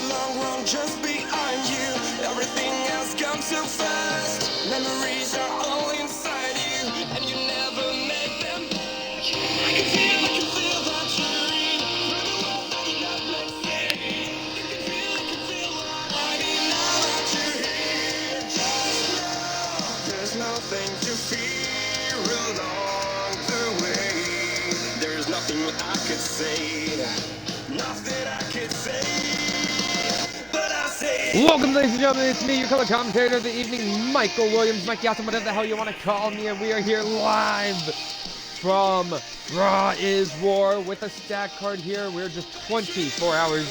long run just behind you. Everything has come so fast. Memories are all inside you, and you never make them back. I can feel that you're in through the world that you're not missing. You can feel what I mean now that you're here. Just know there's nothing to fear along the way. There's nothing I could say, nothing I could say, but I say. Welcome, ladies and gentlemen, it's me, your color commentator of the evening, Michael Williams, Mike Yassin, whatever the hell you want to call me, and we are here live from Raw is War with a stat card here. We're just 24 hours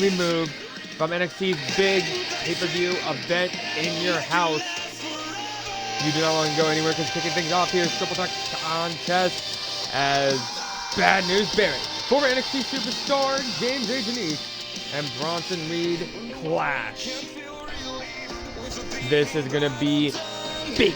removed from NXT's big pay-per-view event in your house. You do not want to go anywhere because kicking things off here is Triple Threat Contest as Bad News Barrett, former NXT superstar James A. Janice, and Bronson Reed clash. This is gonna be big.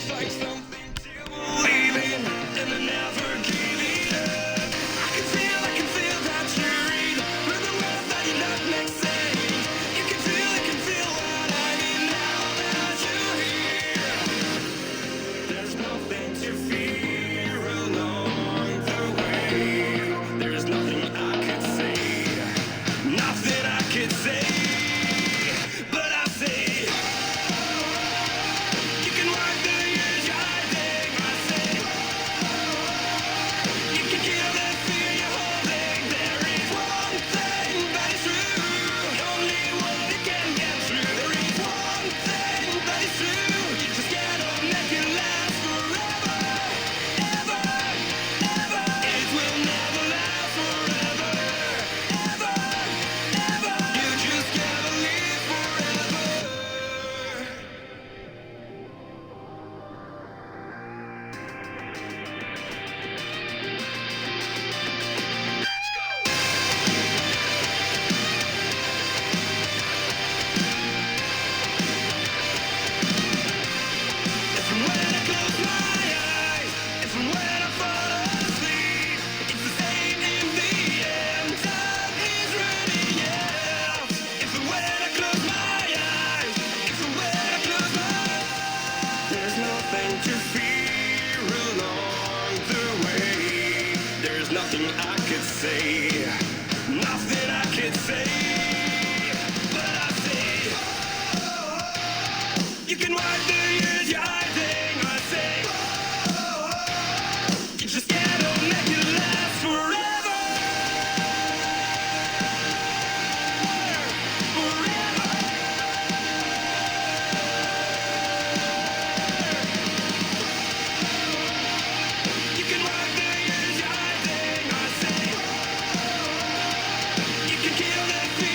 Nothing I could say, nothing I could say, but I say, you can wipe the years you're hiding. I say, you just gotta make it last forever, forever. You can wipe the years you're hiding. You can kill that fear.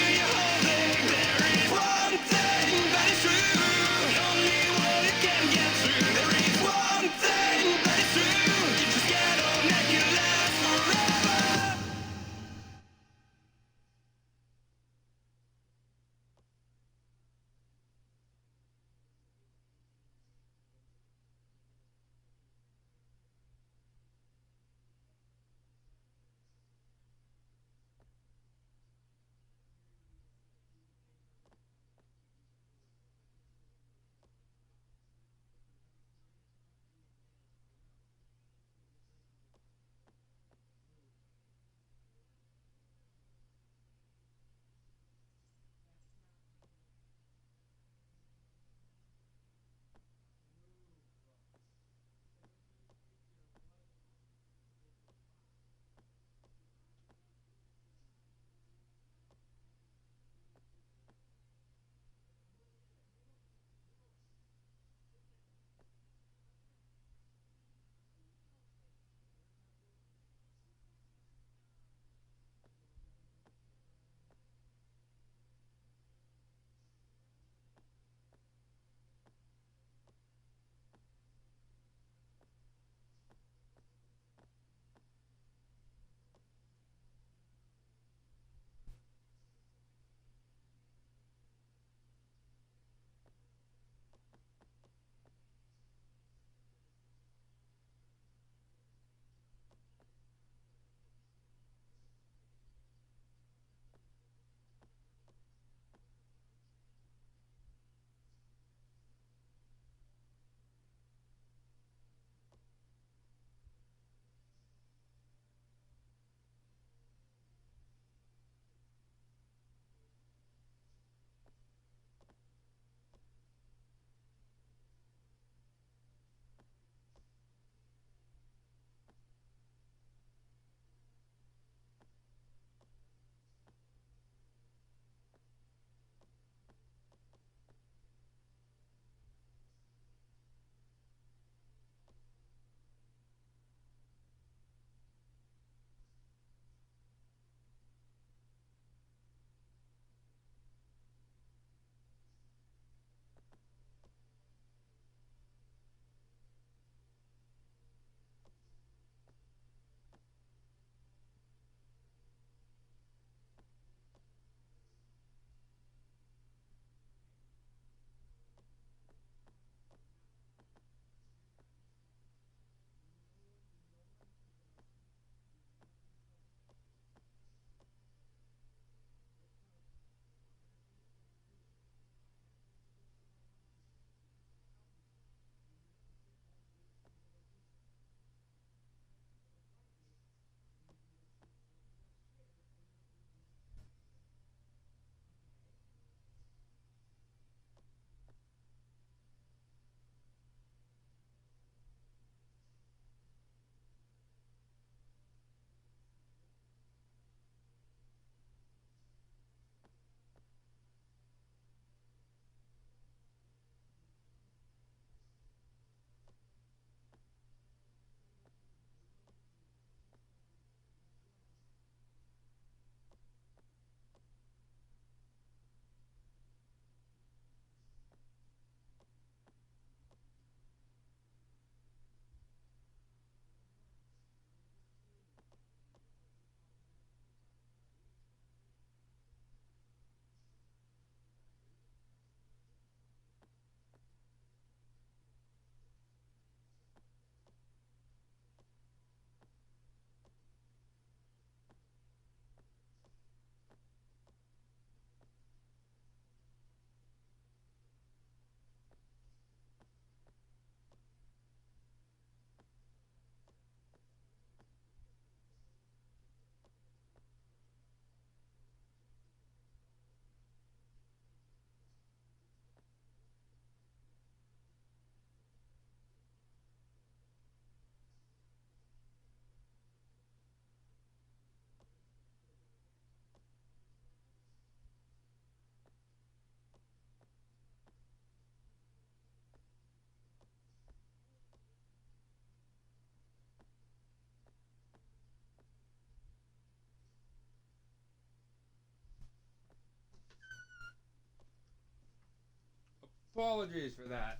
Apologies for that,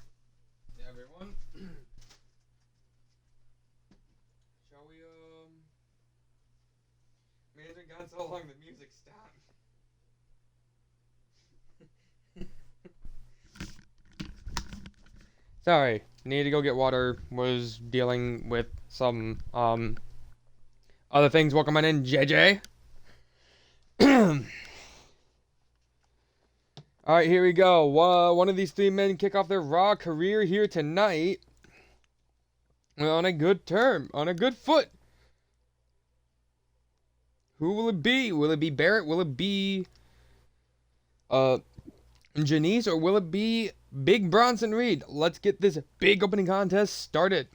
everyone. Shall we, man, it got so long the music stopped. Sorry, need to go get water. Was dealing with some, other things. Welcome on in, JJ. Alright, here we go. One of these three men kick off their Raw career here tonight. On a good term, on a good foot. Who will it be? Will it be Barrett? Will it be Janice? Or will it be Big Bronson Reed? Let's get this big opening contest started.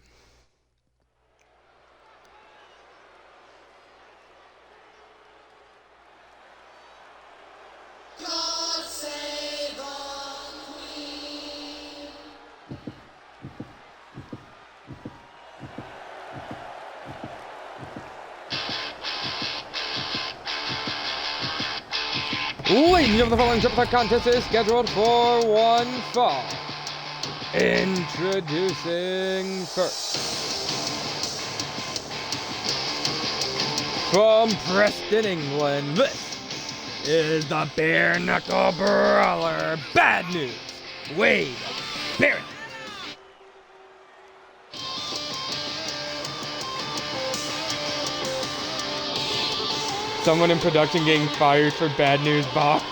Ladies and gentlemen, the following triple threat contest is scheduled for one fall. Introducing first, from Preston, England, this is the bare knuckle brawler, Bad News, Wade Barrett. Someone in production getting fired for Bad News Bob.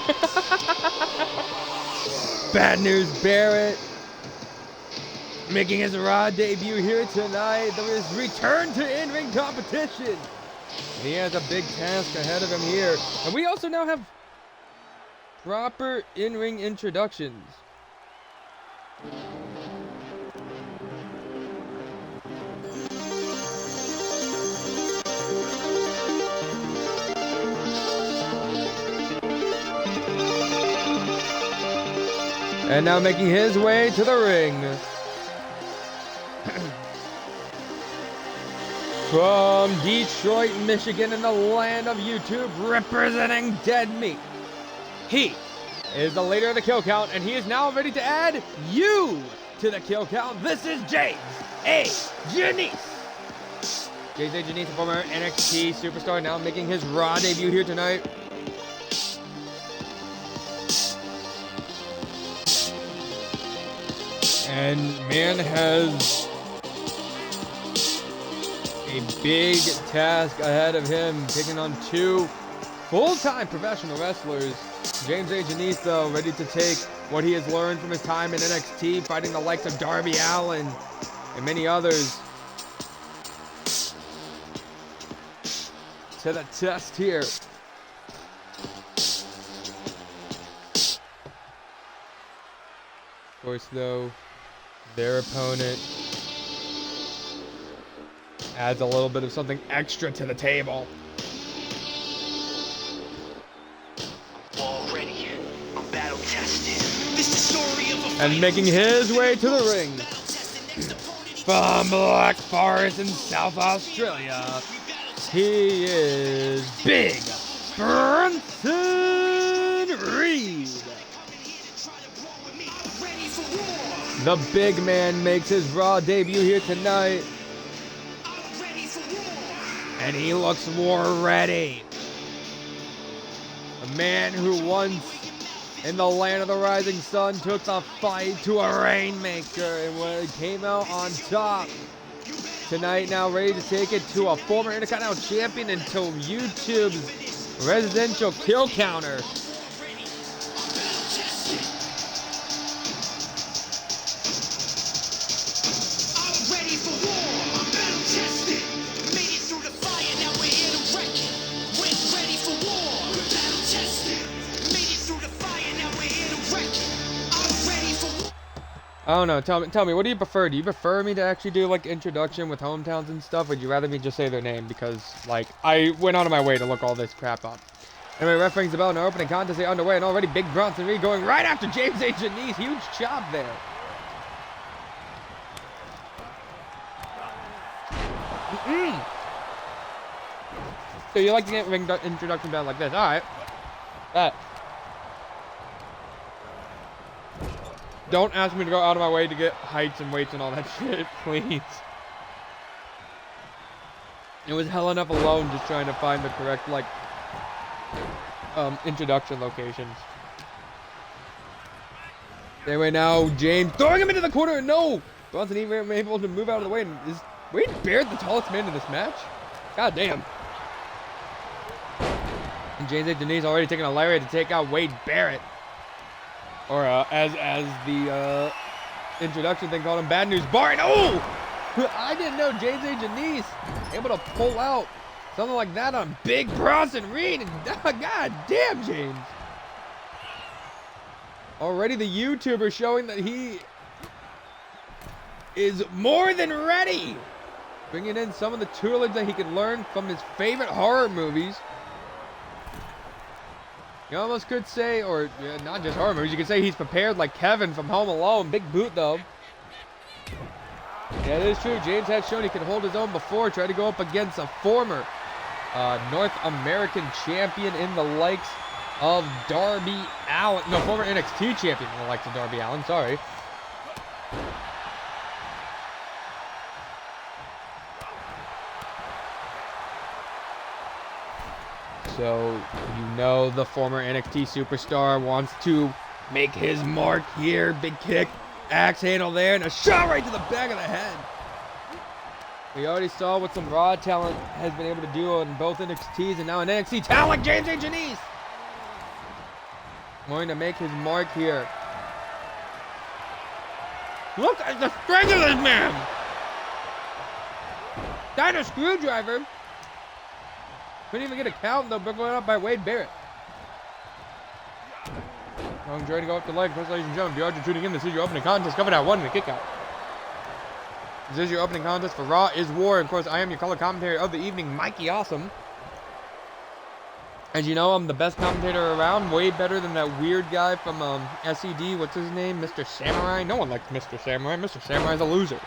Bad News Barrett making his Raw debut here tonight. There is return to in-ring competition. He has a big task ahead of him here. And we also now have proper in-ring introductions. And now making his way to the ring. From Detroit, Michigan, in the land of YouTube, representing Dead Meat. He is the leader of the kill count, and he is now ready to add you to the kill count. This is James A. Janice. James A. Janice, a former NXT superstar, now making his Raw debut here tonight. And man has a big task ahead of him, taking on two full-time professional wrestlers. James A. Janice, though, ready to take what he has learned from his time in NXT, fighting the likes of Darby Allin and many others, to the test here. Of course, though, their opponent adds a little bit of something extra to the table. Already, I'm battle tested. This is the story of a And making his way to the ring, from Black Forest in South Australia, he is Big Bronson Reed. The big man makes his Raw debut here tonight, and he looks war ready. A man who once in the land of the rising sun took the fight to a rainmaker and came out on top. Tonight, now ready to take it to a former Intercontinental Champion until YouTube's residential kill counter. I don't know. Tell me, what do you prefer? Do you prefer me to actually do like introduction with hometowns and stuff? Or would you rather me just say their name? Because like I went out of my way to look all this crap up. Anyway, ref rings the bell and our opening contest is underway, and already Big Bronson Reed going right after James A. Janice. Huge job there. So you like to get ring introduction bell like this? All right. Don't ask me to go out of my way to get heights and weights and all that shit, please. It was hell enough alone just trying to find the correct, like, introduction locations. Anyway, now James throwing him into the corner. No! Bronson even able to move out of the way. And is Wade Barrett the tallest man in this match? God damn. And James A. Denise already taking a lariat to take out Wade Barrett. Or as the introduction thing called him, Bad News Barton. Oh! I didn't know James A. Denise able to pull out something like that on Big Bronson Reed. And, God damn, James. Already the YouTuber showing that he is more than ready. Bringing in some of the tutelage that he can learn from his favorite horror movies. You almost could say, or not just horror movies, you could say he's prepared like Kevin from Home Alone. Big boot, though. Yeah, it is true. James has shown he can hold his own before. Tried to go up against a former North American champion in the likes of Darby Allin. No, former NXT champion in the likes of Darby Allin. Sorry. So, you know the former NXT superstar wants to make his mark here. Big kick, axe handle there, and a shot right to the back of the head. We already saw what some Raw talent has been able to do on both NXTs and now an NXT talent like James A. Denise. Going to make his mark here. Look at the strength of this man. That a screwdriver. Couldn't even get a count, though, but going up by Wade Barrett. Long trying to go up the leg. First, ladies and gentlemen, if you're tuning in, this is your opening contest. Coming out one in a kick out. This is your opening contest for Raw is War. Of course, I am your color commentator of the evening, Mikey Awesome. As you know, I'm the best commentator around. Way better than that weird guy from SED. What's his name? Mr. Samurai? No one likes Mr. Samurai. Mr. Samurai's a loser.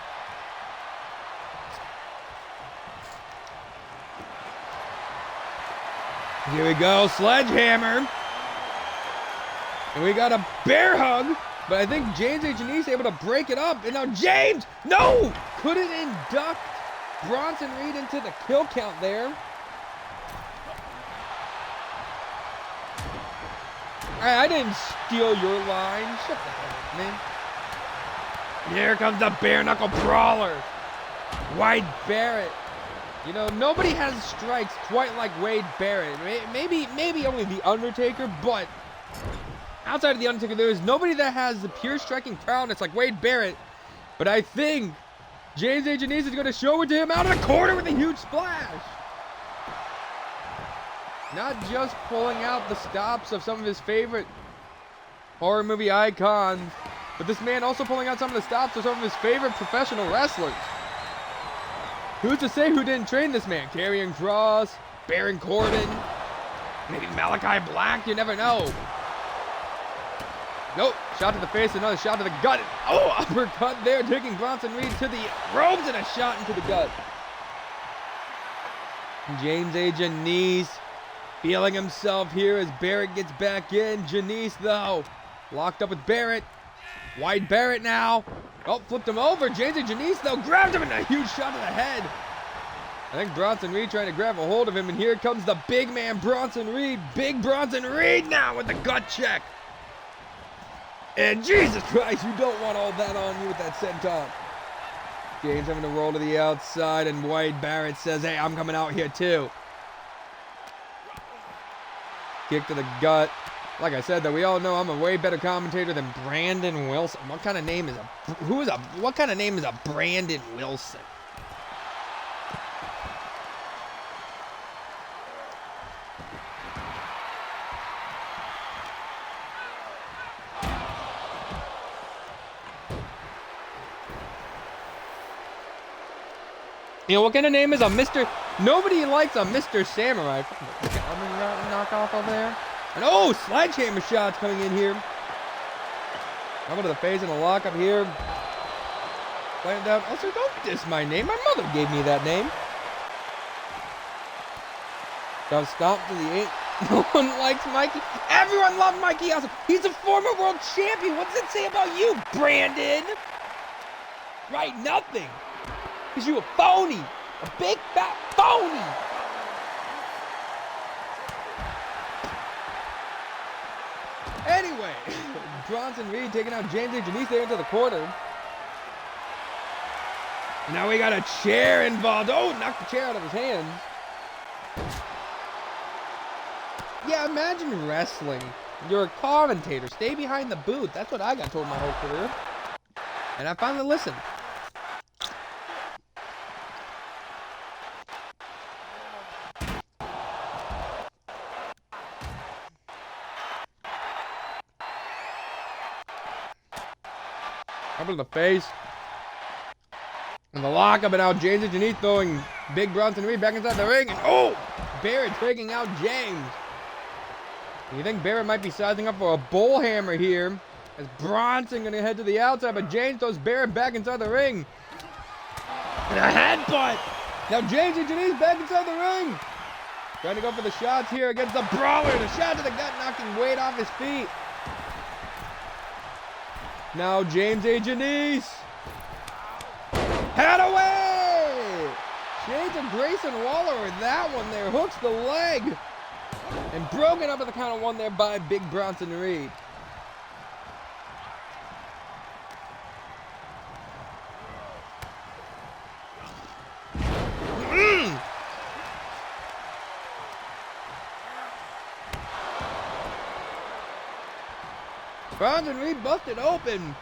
Here we go, sledgehammer. And we got a bear hug, but I think James A. Denise able to break it up. And now James, no! Couldn't induct Bronson Reed into the kill count there. I didn't steal your line. Shut the hell up, man. Here comes the bare knuckle brawler. Wade Barrett. You know, nobody has strikes quite like Wade Barrett. Maybe only The Undertaker, but outside of The Undertaker, there is nobody that has the pure striking prowess like Wade Barrett. But I think James A. Denise is going to show it to him out of the corner with a huge splash. Not just pulling out the stops of some of his favorite horror movie icons, but this man also pulling out some of the stops of some of his favorite professional wrestlers. Who's to say who didn't train this man? Karrion Kross, Baron Corbin, maybe Malachi Black, you never know. Nope, shot to the face, another shot to the gut. Oh, uppercut there, taking Bronson Reed to the ropes and a shot into the gut. James A. Denise feeling himself here as Barrett gets back in. Denise, though, locked up with Barrett. Wade Barrett now. Oh, flipped him over. James A. Denise, though, grabbed him and a huge shot to the head. I think Bronson Reed trying to grab a hold of him, and here comes the big man, Bronson Reed. Big Bronson Reed now with the gut check. And Jesus Christ, you don't want all that on you with that senton. James having to roll to the outside, and Wade Barrett says, hey, I'm coming out here too. Kick to the gut. Like I said, though, we all know I'm a way better commentator than Brandon Wilson. What kind of name is a Brandon Wilson? You know, what kind of name is a Mr. Nobody likes a Mr. Samurai. Knock off over there. And oh, sledgehammer shots coming in here. Elbow to the face and a lock up here. Slam down. Also, don't diss my name. My mother gave me that name. Down stomp to the No one likes Mikey. Everyone loved Mikey Awesome. He's a former world champion. What does it say about you, Brandon? Right, nothing. Because you a phony. A big fat phony. Anyway, Bronson Reed taking out James A. Janice there into the corner. Now we got a chair involved. Oh, knocked the chair out of his hands. Yeah, imagine wrestling. You're a commentator. Stay behind the booth. That's what I got told my whole career. And I finally listened. Up in the face. And the lockup, and now James and Janice throwing Big Bronson Reed back inside the ring. And oh! Barrett taking out James. You think Barrett might be sizing up for a bull hammer here? As Bronson gonna head to the outside, but James throws Barrett back inside the ring. And a headbutt! Now James and Janice back inside the ring. Trying to go for the shots here against the brawler. The shot to the gut, knocking weight off his feet. Now James A. Janice. Head away! Shades of Grayson Waller with that one there. Hooks the leg. And broken up at the count of one there by Big Bronson Reed. Bronson Reed busted open.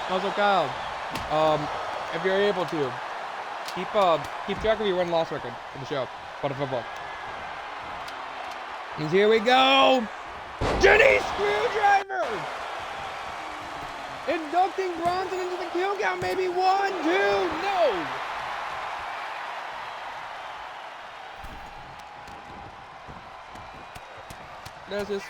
Also, Kyle, if you're able to, keep track of your win-loss record for the show, for the football. And here we go! Janice Screwdriver! Inducting Bronson into the kill count, maybe 1, 2, no! There's this.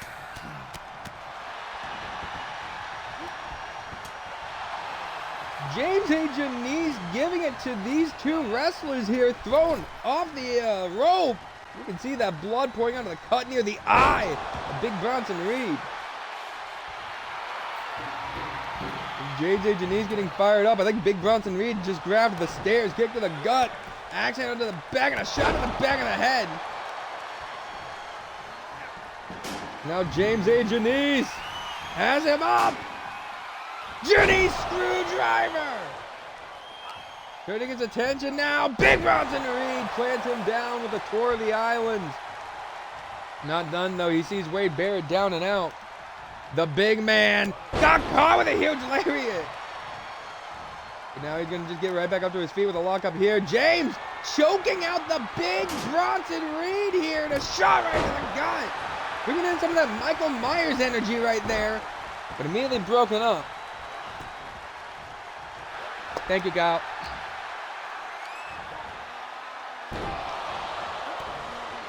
James A. Janice giving it to these two wrestlers here, thrown off the rope. You can see that blood pouring out of the cut near the eye of Big Bronson Reed. James A. Janice getting fired up. I think Big Bronson Reed just grabbed the stairs, kick to the gut, axe handle to the back, and a shot to the back of the head. Now James A. Janice has him up. Janice Screwdriver. Turning his attention now. Big Bronson Reed plants him down with a tour of the island. Not done though. He sees Wade Barrett down and out. The big man got caught with a huge lariat. And now he's going to just get right back up to his feet with a lockup here. James choking out the Big Bronson Reed here. And a shot right to the gut. Bringing in some of that Michael Myers energy right there. But immediately broken up. Thank you, Kyle.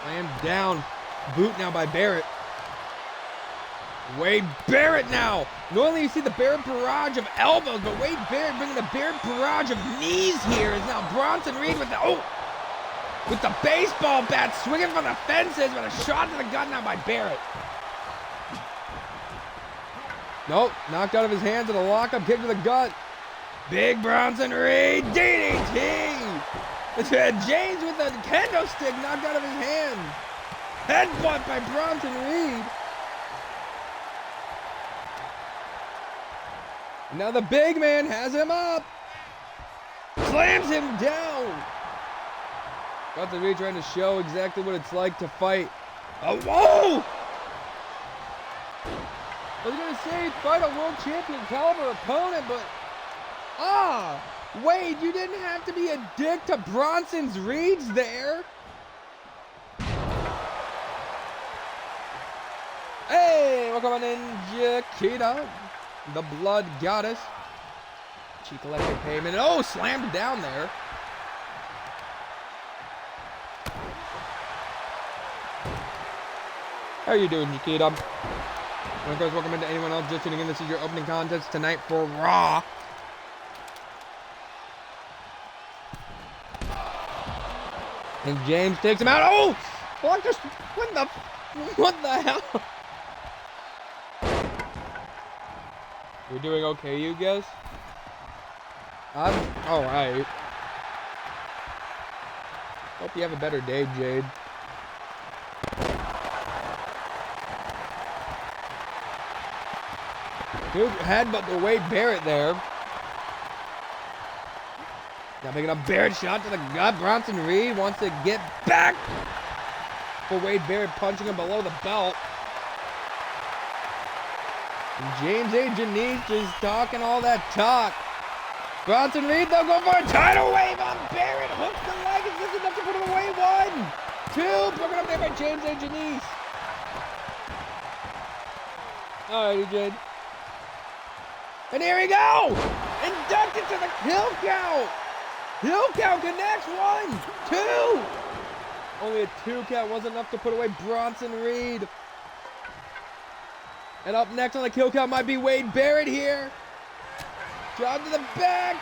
Slammed down. Boot now by Barrett. Wade Barrett now. Normally you see the Barrett barrage of elbows, but Wade Barrett bringing the Barrett barrage of knees here. Is now Bronson Reed with the baseball bat swinging from the fences with a shot to the gut now by Barrett. Nope, knocked out of his hands with a lockup kick to the gut. Big Bronson Reed, DDT! James with a kendo stick knocked out of his hand. Headbutt by Bronson Reed. Now the big man has him up. Slams him down. Bronson Reed trying to show exactly what it's like to fight. Oh, whoa! I was going to say fight a world champion caliber opponent, but Wade, you didn't have to be a dick to Bronson's Reeds there. Hey, welcome in, Chiquita, the blood goddess. She collected payment. Oh, slammed down there. How are you doing, Chiquita? And of course, welcome into anyone else just tuning in. This is your opening contest tonight for Raw. And James takes him out. Oh! What the hell? We're doing okay, you guys? I'm alright. Hope you have a better day, Jade. Good headbutt to Wade Barrett there. Now making a Barrett shot to the gut. Bronson Reed wants to get back for Wade Barrett, punching him below the belt. And James A. Janice just talking all that talk. Bronson Reed, they'll go for a tidal wave on Barrett. Hooks the leg. Is this enough to put him away? 1, 2. Broken up there by James A. Janice. Alrighty, Jade. And here we go! Inducted to the kill count! Kill count connects. 1, 2. Only a 2 count wasn't enough to put away Bronson Reed. And up next on the kill count might be Wade Barrett here. Drop to the back.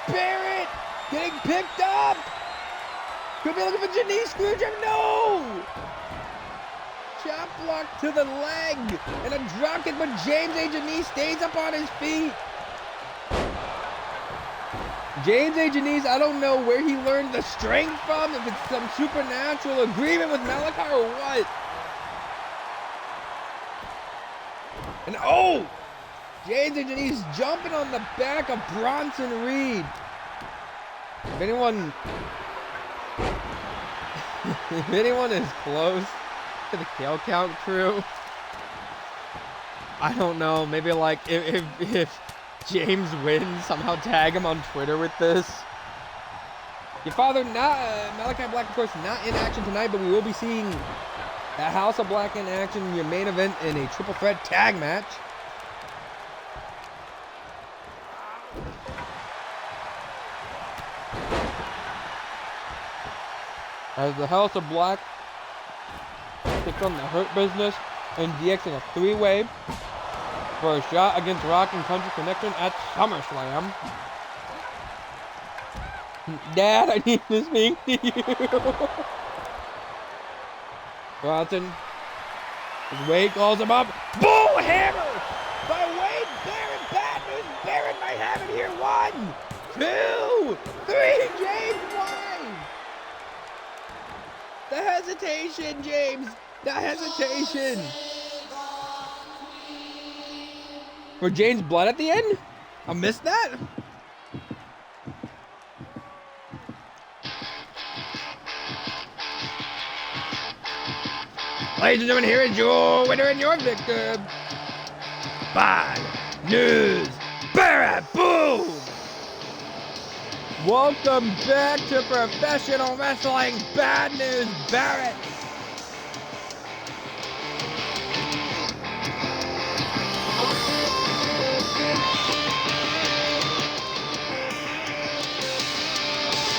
Barrett getting picked up. Could be looking for Janice Screwdriver. No! Chop block to the leg. And a drop kick, but James A. Janice stays up on his feet. James A. Janice, I don't know where he learned the strength from, if it's some supernatural agreement with Malachi or what. And oh! James A. Janice jumping on the back of Bronson Reed. If anyone is close to the kill count crew, I don't know, maybe like if James wins, somehow tag him on Twitter with this. Your father, Malachi Black, of course, not in action tonight, but we will be seeing the House of Black in action in your main event in a triple threat tag match. As the House of Black takes on the Hurt Business and DX in a 3-way for a shot against Rock and Country Connection at SummerSlam. Dad, I need to speak to you. Bronson, as Wade calls him up. Bull hammer by Wade Barrett. Bad news, Barrett might have it here. 1, 2, 3, James, why? The hesitation, James. The hesitation. For James' blood at the end? I missed that. Ladies and gentlemen, here is your winner and your victor. Bad News Barrett. Boom! Welcome back to professional wrestling. Bad News Barrett.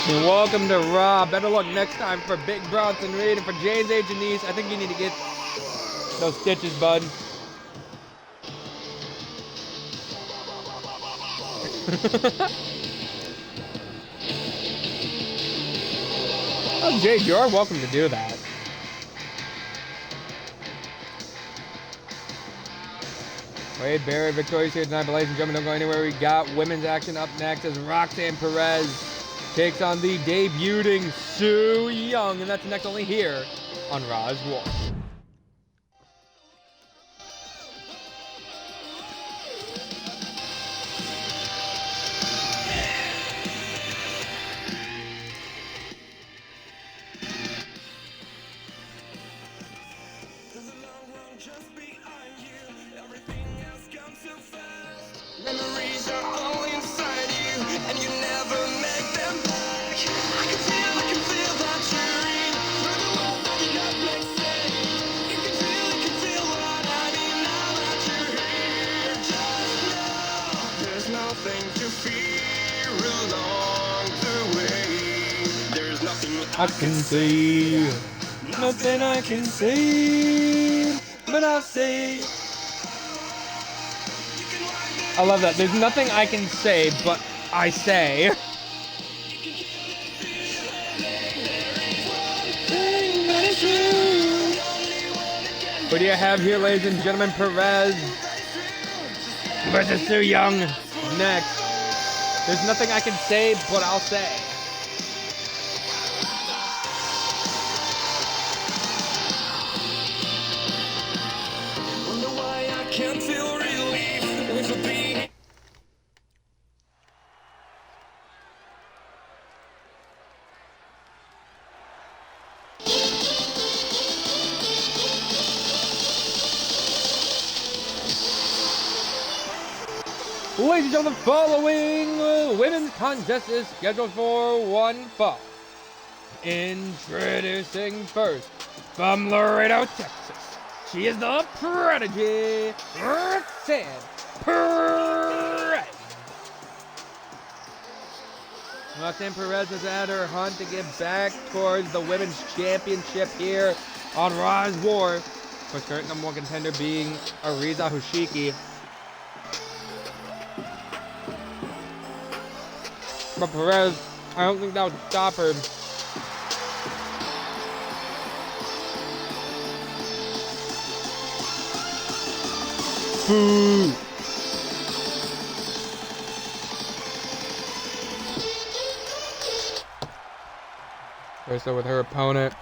And welcome to Raw. Better luck next time for Big Bronson Reed and for James A. Janice. I think you need to get those stitches, bud. Oh, Jade, you're welcome to do that. Wade Barrett victorious here tonight, but ladies and gentlemen, don't go anywhere. We got women's action up next as Roxanne Perez takes on the debuting Sue Young, and that's next only here on Raw is War. Memories are all inside you, and you never make them back. I can feel that cheering through the world that did not make sense. You can feel what I mean now that you're here. Just know there's nothing to fear along the way. There's nothing I can see, nothing I can say, but I'll say. I love that. There's nothing I can say, but I say. Who do you have here, ladies and gentlemen? Perez versus Su Yung next. There's nothing I can say, but I'll say. Wonder why I can't feel relief with being. Ladies and gentlemen, the following women's contest is scheduled for one fall. Introducing first, from Laredo, Texas, she is the prodigy, Roxanne Perez. Roxanne Perez is at her hunt to get back towards the women's championship here on Raw's War. Of course, current number one contender being Ariza Hoshiki. But Perez, I don't think that would stop her. Boo! First up with her opponent.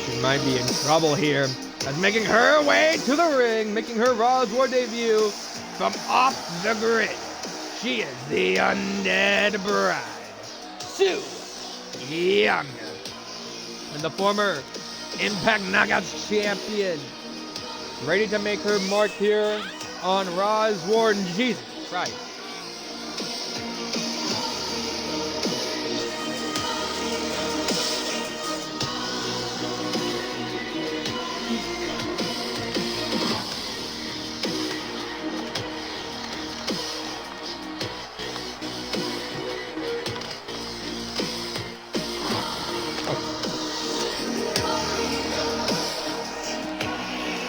She might be in trouble here. As making her way to the ring, making her Raw's War debut from off the grid. She is the Undead Bride, Su Yung, and the former Impact Knockouts champion, ready to make her mark here on Raw's War. Jesus Christ.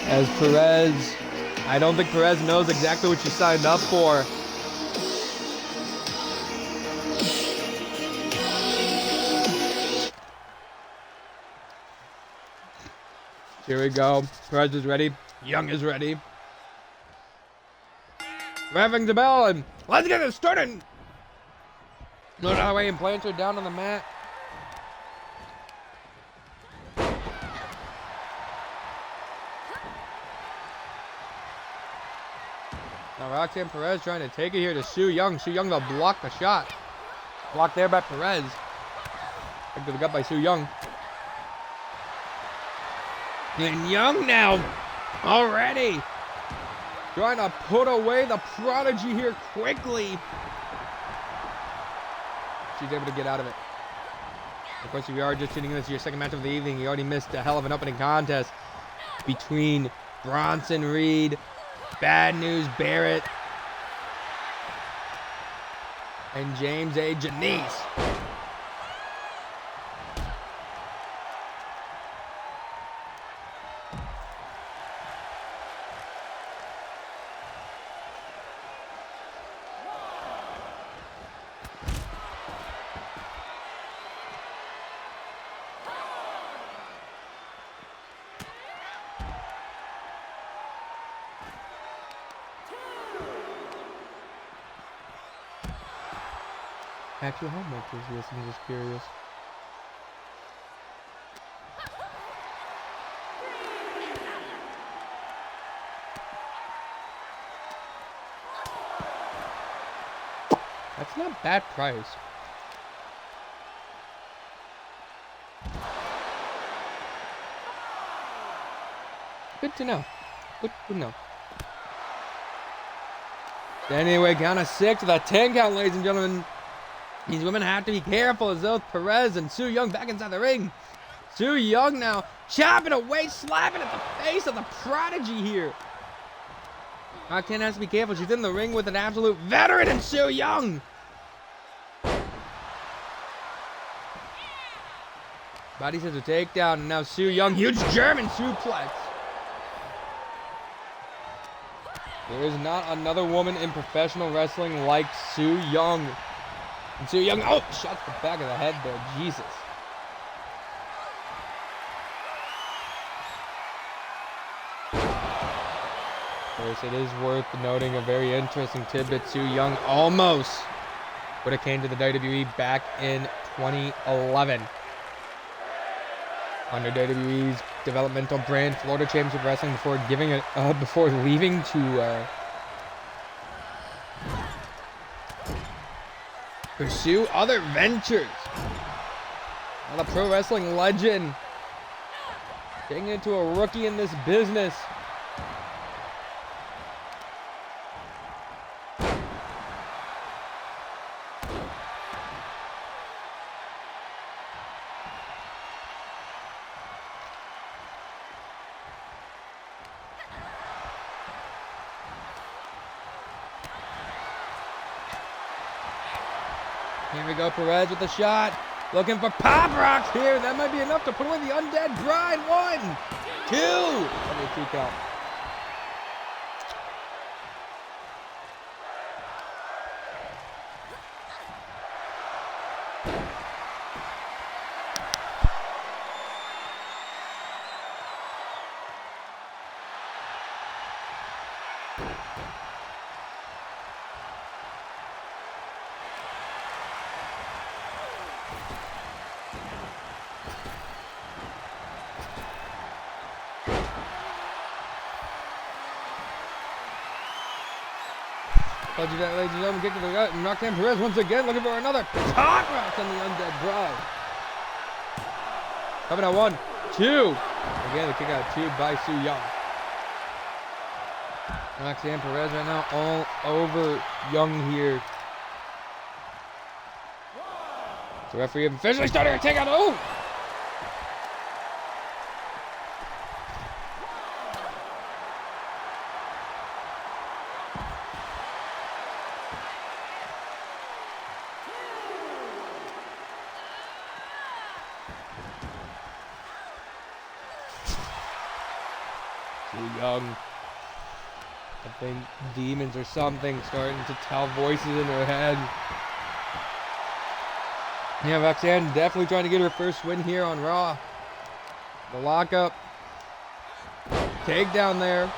As Perez, I don't think Perez knows exactly what she signed up for. Here we go. Perez is ready. Young is ready. Revving the bell and let's get it started. No way and plants her down on the mat. Now Roxanne Perez trying to take it here to Su Yung. Su Yung will block the shot. Blocked there by Perez. Back to the gut by Su Yung. And Young now already trying to put away the prodigy here quickly. She's able to get out of it. Of course, if you are just tuning in, this is your second match of the evening. You already missed a hell of an opening contest between Bronson Reed, Bad News Barrett, and James A. Janice. Actually, how much is this? I'm just curious. That's not a bad price. Good to know. Good to know. Anyway, count of 6 with a 10 count, ladies and gentlemen. These women have to be careful as both Perez and Su Yung back inside the ring. Su Yung now chopping away, slapping at the face of the prodigy here. Roxanne has to be careful. She's in the ring with an absolute veteran in Su Yung. Body scissor takedown, and now Su Yung, huge German suplex. There is not another woman in professional wrestling like Su Yung. And Su Yung, oh, shots the back of the head there, Jesus. course, it is worth noting a very interesting tidbit. Su Yung almost would have came to the WWE back in 2011 under WWE's developmental brand, Florida Championship Wrestling, before leaving to pursue other ventures. Not a pro wrestling legend, getting into a rookie in this business. Here we go, Perez with the shot. Looking for Pop Rocks here. That might be enough to put away the Undead Bride. 1, 2. Only 2 count. Ladies and gentlemen, kick to the gut. Knocked down Perez once again, looking for another Pop Rocks on the Undead Bride. Coming at 1, 2. Again, the kick out 2 by Su Yung. Knocks down Perez right now, all over Young here. The referee officially starting a takeout. Oh! Young. I think demons or something starting to tell voices in her head. Yeah, Roxanne definitely trying to get her first win here on Raw. The lockup. Takedown there.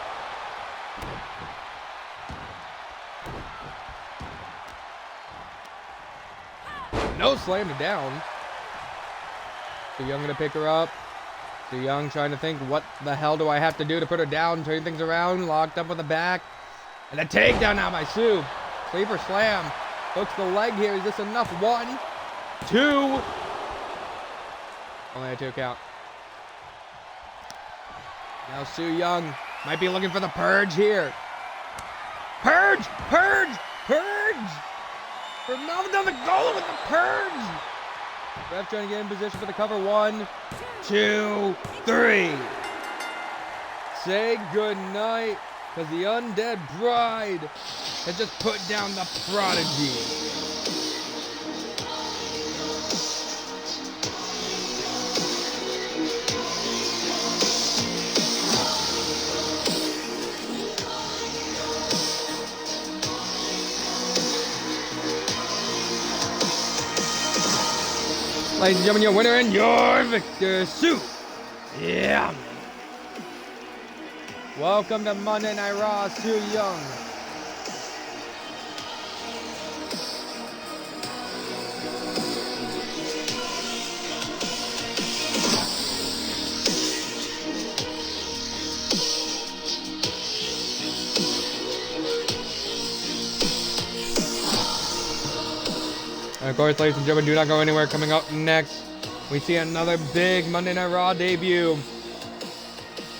No slam it down. So Young gonna pick her up. Su Yung trying to think, what the hell do I have to do to put her down? Turning things around, locked up with the back. And a takedown now by Su. Sleeper slam. Hooks the leg here. Is this enough? 1, 2. Only a 2 count. Now Su Yung might be looking for the purge here. Purge! Purge! Purge! For Melvin down the goal with the purge! Ref trying to get in position for the cover. 1, 2, 3. Say goodnight, because the Undead Bride has just put down the Prodigy. Ladies and gentlemen, your winner and your victor, Su Yung. Welcome to Monday Night Raw, Su Yung. And of course, ladies and gentlemen, do not go anywhere. Coming up next, we see another big Monday Night Raw debut.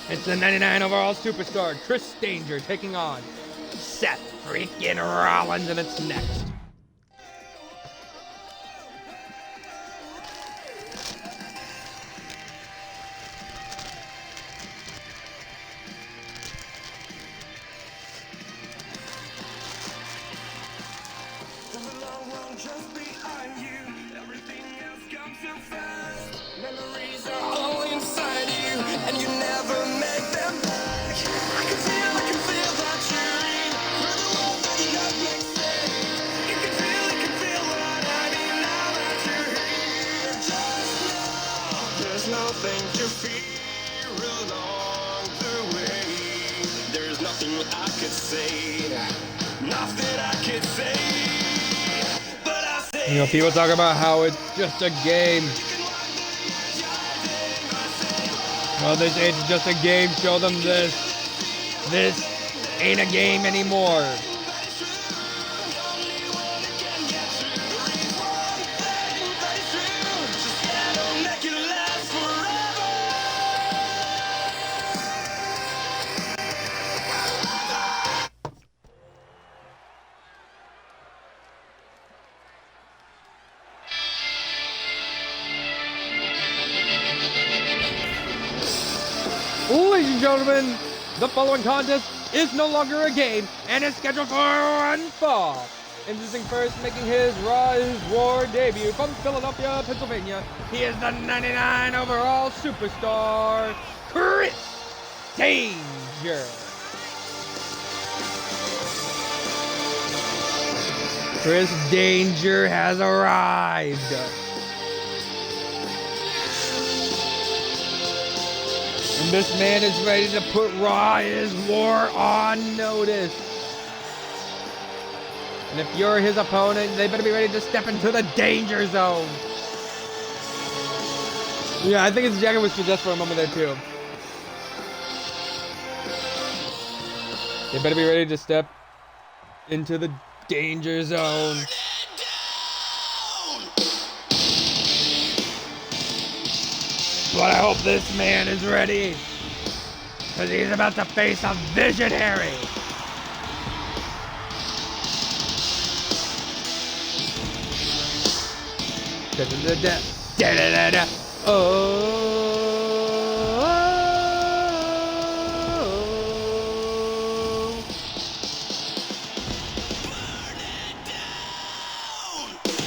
It's the 99 overall superstar, Chris Danger, taking on Seth freaking Rollins, and it's next. Just behind you, everything else comes so fast. Memories are all inside you, and you never make them back. I can feel that you're for the world that not makes sense. You can feel what I mean now that you're here. Just know there's nothing to fear along the way. There's nothing I could say, nothing I could say, but I say. You know, people talk about how it's just a game. Well, this ain't just a game. Show them this. This ain't a game anymore. Ladies and gentlemen, the following contest is no longer a game and is scheduled for one fall. Introducing first, making his Raw is War debut from Philadelphia, Pennsylvania. He is the 99 overall superstar, Chris Danger. Chris Danger has arrived. And this man is ready to put Raw is War on notice. And if you're his opponent, they better be ready to step into the danger zone. Yeah, I think his jacket was just for a moment there too. They better be ready to step into the danger zone. But I hope this man is ready, because he's about to face a visionary.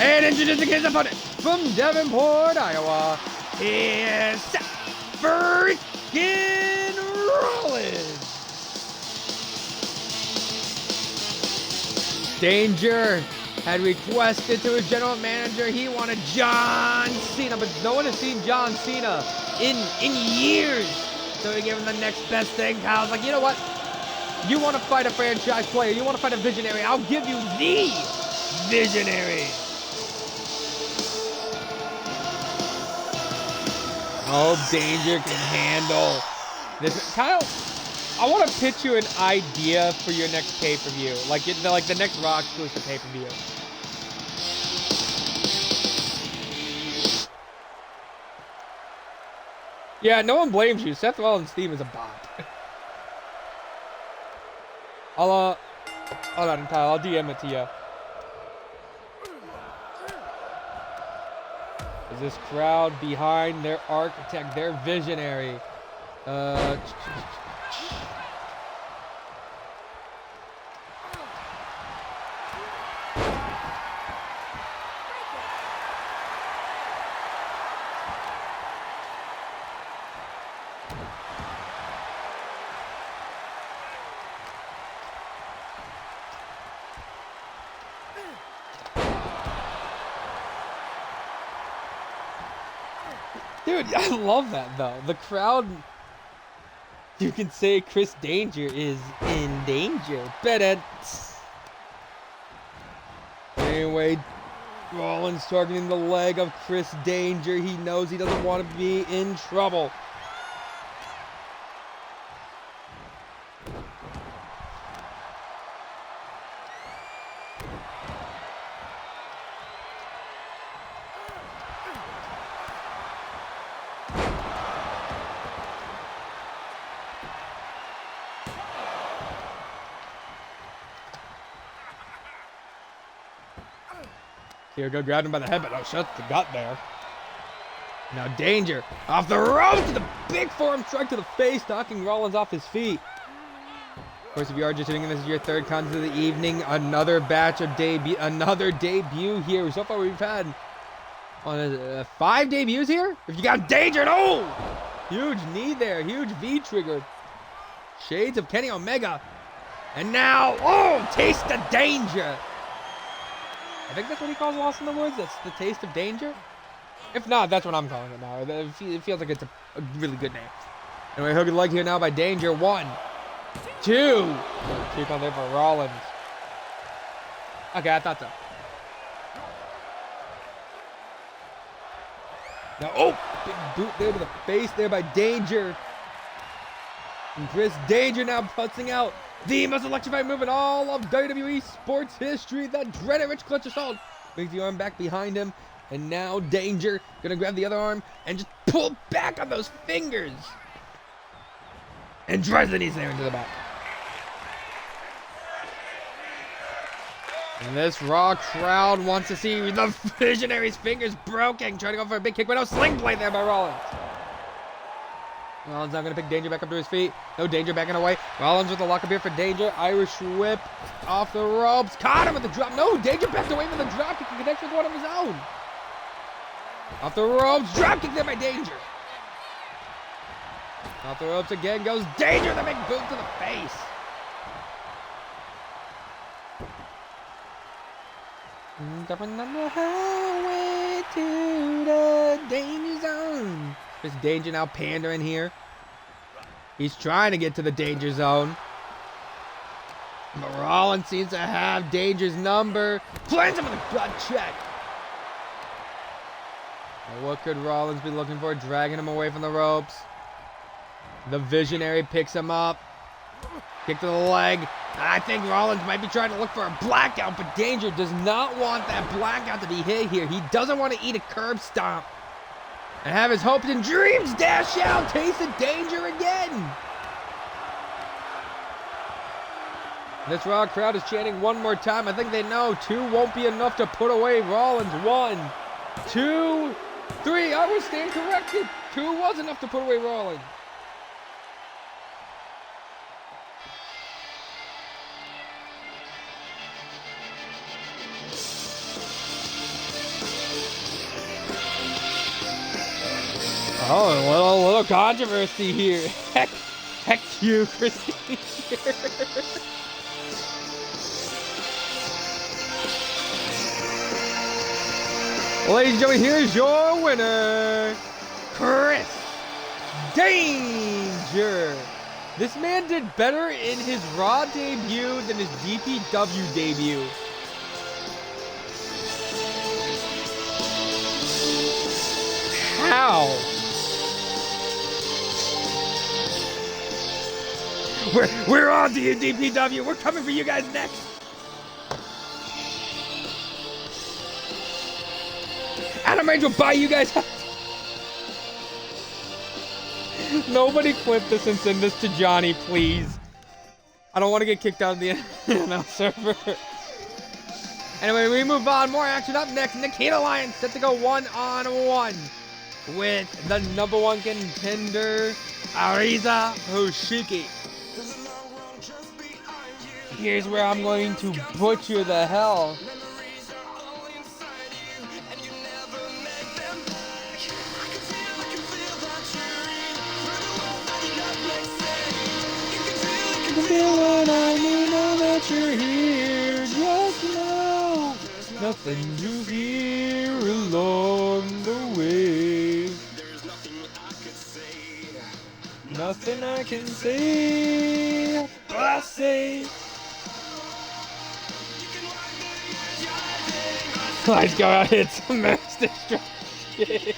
And introducing his opponent from Davenport, Iowa, is freaking Rollins. Danger had requested to his general manager he wanted John Cena, but no one has seen John Cena in years. So he gave him the next best thing. Kyle's like, you know what? You want to fight a franchise player, you want to fight a visionary, I'll give you the visionary. Oh, Danger can handle this. Kyle, I want to pitch you an idea for your next pay-per-view, like the next Raw exclusive pay-per-view. Yeah, no one blames you. Seth Rollins' theme is a bot. Hold on, Kyle. I'll DM it to you. Is this crowd behind their architect, their visionary? Dude, I love that though. The crowd, you can say Chris Danger is in danger. Better. Anyway, Rollins targeting the leg of Chris Danger. He knows he doesn't want to be in trouble. Here, grabbed him by the head, but oh, shut the gut there. Now Danger off the rope to the big forearm strike to the face, knocking Rollins off his feet. Of course, if you are just tuning in, this is your third contest of the evening. Another batch of another debut here. So far, we've had 5 debuts here. If you got Danger, oh, huge knee there, huge V trigger. Shades of Kenny Omega, and now, oh, taste of danger. I think that's what he calls Lost in the Woods. That's the taste of danger. If not, that's what I'm calling it now. It feels like it's a really good name. Anyway, hook and leg here now by Danger. 1, 2. Two count there for Rollins. Okay, I thought so. Now, oh, big boot there to the face there by Danger. And Chris Danger now putzing out the most electrifying move in all of WWE sports history, the dreaded Rich Clutch Assault. Brings the arm back behind him, and now Danger gonna grab the other arm and just pull back on those fingers. And drives the knees there into the back. And this Raw crowd wants to see the Visionary's fingers broken. Trying to go for a big kick, but no sling play there by Rollins. Rollins now going to pick Danger back up to his feet. No Danger backing away. Rollins with the lockup here for Danger. Irish whip off the ropes. Caught him with the drop. No, Danger backed away from the drop kick. He connects with one of his own. Off the ropes. Drop kick there by Danger. Off the ropes again goes Danger. The big boot to the face. Jumping on the highway to the danger zone. There's Danger now pandering here. He's trying to get to the danger zone. But Rollins seems to have Danger's number. Plants him with a gut check. Now what could Rollins be looking for? Dragging him away from the ropes. The Visionary picks him up. Kick to the leg. I think Rollins might be trying to look for a blackout, but Danger does not want that blackout to be hit here. He doesn't want to eat a curb stomp and have his hopes and dreams dash out. Taste of Danger again. This Raw crowd is chanting one more time. I think they know 2 won't be enough to put away Rollins. 1, 2, 3. I was stand corrected. 2 was enough to put away Rollins. Oh, a little controversy here. Heck you, Christine. Ladies and gentlemen, here's your winner, Chris Danger. This man did better in his Raw debut than his DPW debut. How? We're on to you, DPW. We're coming for you guys next. Adam Rage will buy you guys out. Nobody clip this and send this to Johnny, please. I don't want to get kicked out of the NL server. Anyway, we move on. More action up next. Nikita Lyons set to go 1-on-1 with the #1 contender, Ariza Hoshiki. Here's where I'm going to butcher the hell. Feel what I mean, know that you're here. Just know nothing to fear along the way. There's nothing I can say. I say. Let's go out and hit some mass destruction.